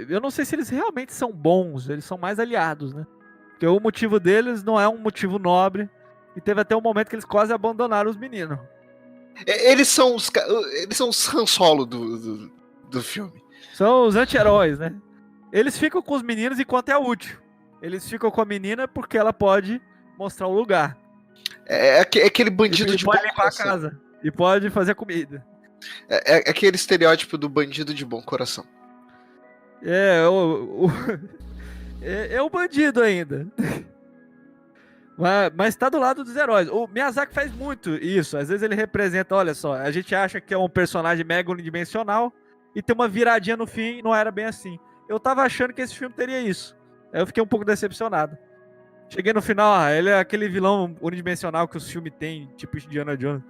Eu não sei se eles realmente são bons, eles são mais aliados, né? Porque o motivo deles não é um motivo nobre. E teve até um momento que eles quase abandonaram os meninos. Eles são os Han Solo do filme. São os anti-heróis, né? Eles ficam com os meninos enquanto é útil. Eles ficam com a menina porque ela pode mostrar o lugar. É aquele bandido E de pode bom limpar coração. a casa. E pode fazer comida. É aquele estereótipo do bandido de bom coração. É o bandido ainda. Mas tá do lado dos heróis. O Miyazaki faz muito isso. Às vezes ele representa, olha só, a gente acha que é um personagem mega unidimensional e tem uma viradinha no fim e não era bem assim. Eu tava achando que esse filme teria isso. Aí eu fiquei um pouco decepcionado. Cheguei no final, ele é aquele vilão unidimensional que os filmes têm, tipo Indiana Jones.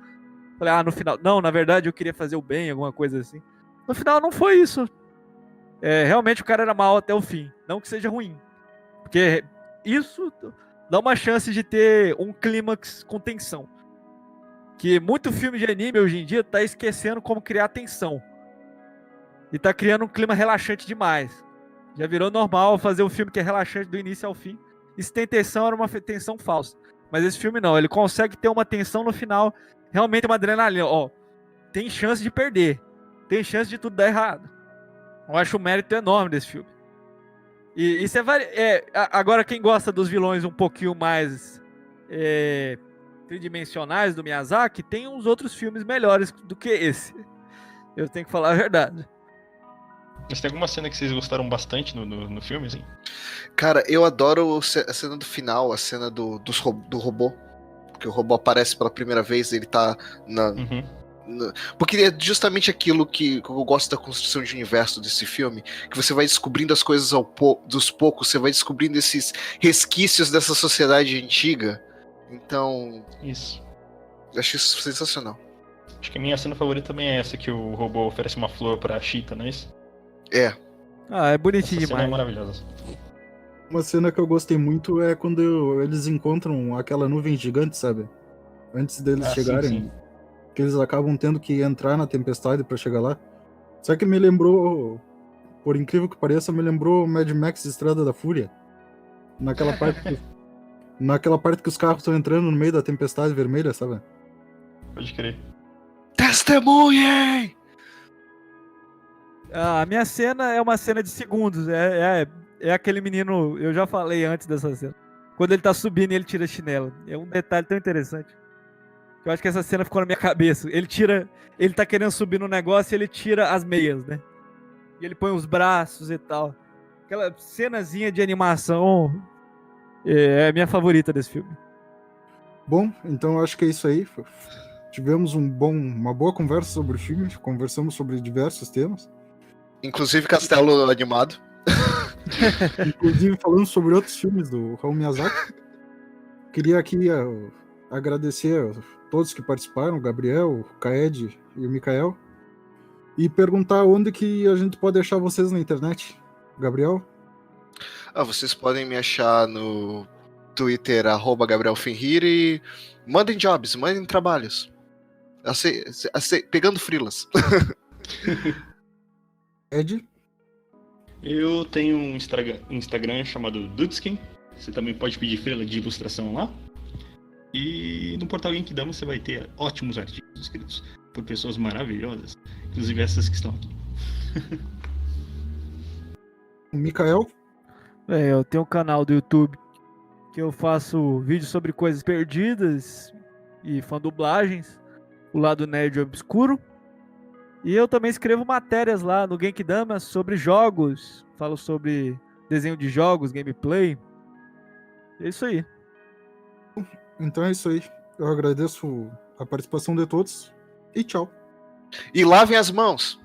Falei, no final... Não, na verdade eu queria fazer o bem, alguma coisa assim. No final não foi isso. Realmente o cara era mal até o fim. Não que seja ruim. Porque isso dá uma chance de ter um clímax com tensão. Que muito filme de anime hoje em dia tá esquecendo como criar tensão. E tá criando um clima relaxante demais. Já virou normal fazer um filme que é relaxante do início ao fim. E se tem tensão, era uma tensão falsa. Mas esse filme não, ele consegue ter uma tensão no final, realmente uma adrenalina. Tem chance de perder. Tem chance de tudo dar errado. Eu acho o mérito enorme desse filme. E isso agora, quem gosta dos vilões um pouquinho mais tridimensionais do Miyazaki, tem uns outros filmes melhores do que esse. Eu tenho que falar a verdade. Mas tem alguma cena que vocês gostaram bastante no filme, assim? Cara, eu adoro a cena do final, a cena do robô. Porque o robô aparece pela primeira vez, ele tá porque é justamente aquilo que eu gosto da construção de universo desse filme, que você vai descobrindo as coisas dos poucos, você vai descobrindo esses resquícios dessa sociedade antiga. Então, Isso. eu acho isso sensacional. Acho que a minha cena favorita também é essa, que o robô oferece uma flor pra Cheetah, não é isso? É bonitinho Essa cena é demais. maravilhosa. Uma cena que eu gostei muito é quando eles encontram aquela nuvem gigante, sabe? Antes deles chegarem. Sim. Que eles acabam tendo que entrar na tempestade pra chegar lá. Só que me lembrou, por incrível que pareça, me lembrou Mad Max Estrada da Fúria. Naquela parte que os carros estão entrando no meio da tempestade vermelha, sabe? Pode crer. Testemunhem! A minha cena é uma cena de segundos. É aquele menino, eu já falei antes dessa cena. Quando ele tá subindo e ele tira a chinela. É um detalhe tão interessante. Eu acho que essa cena ficou na minha cabeça. Ele tá querendo subir no negócio e ele tira as meias, né? E ele põe os braços e tal. Aquela cenazinha de animação é a minha favorita desse filme. Bom, então eu acho que é isso aí. Tivemos uma boa conversa sobre o filme. Conversamos sobre diversos temas. Inclusive Castelo Animado. Inclusive, falando sobre outros filmes do Hayao Miyazaki, queria aqui agradecer a todos que participaram, o Gabriel, o Kaed e o Mikael, e perguntar onde que a gente pode achar vocês na internet. Gabriel? Vocês podem me achar no Twitter, @GabrielFenrir, e mandem jobs, mandem trabalhos. Pegando freelas. Ed? Eu tenho um Instagram chamado Dudskin. Você também pode pedir freela de ilustração lá. E no portal Genkidama você vai ter ótimos artigos escritos por pessoas maravilhosas, inclusive essas que estão aqui. O Mikael? Eu tenho um canal do YouTube que eu faço vídeos sobre coisas perdidas e fan-dublagens, o lado nerd obscuro. E eu também escrevo matérias lá no Genkidama sobre jogos, falo sobre desenho de jogos, gameplay. É isso aí. Então é isso aí. Eu agradeço a participação de todos e tchau. E lavem as mãos.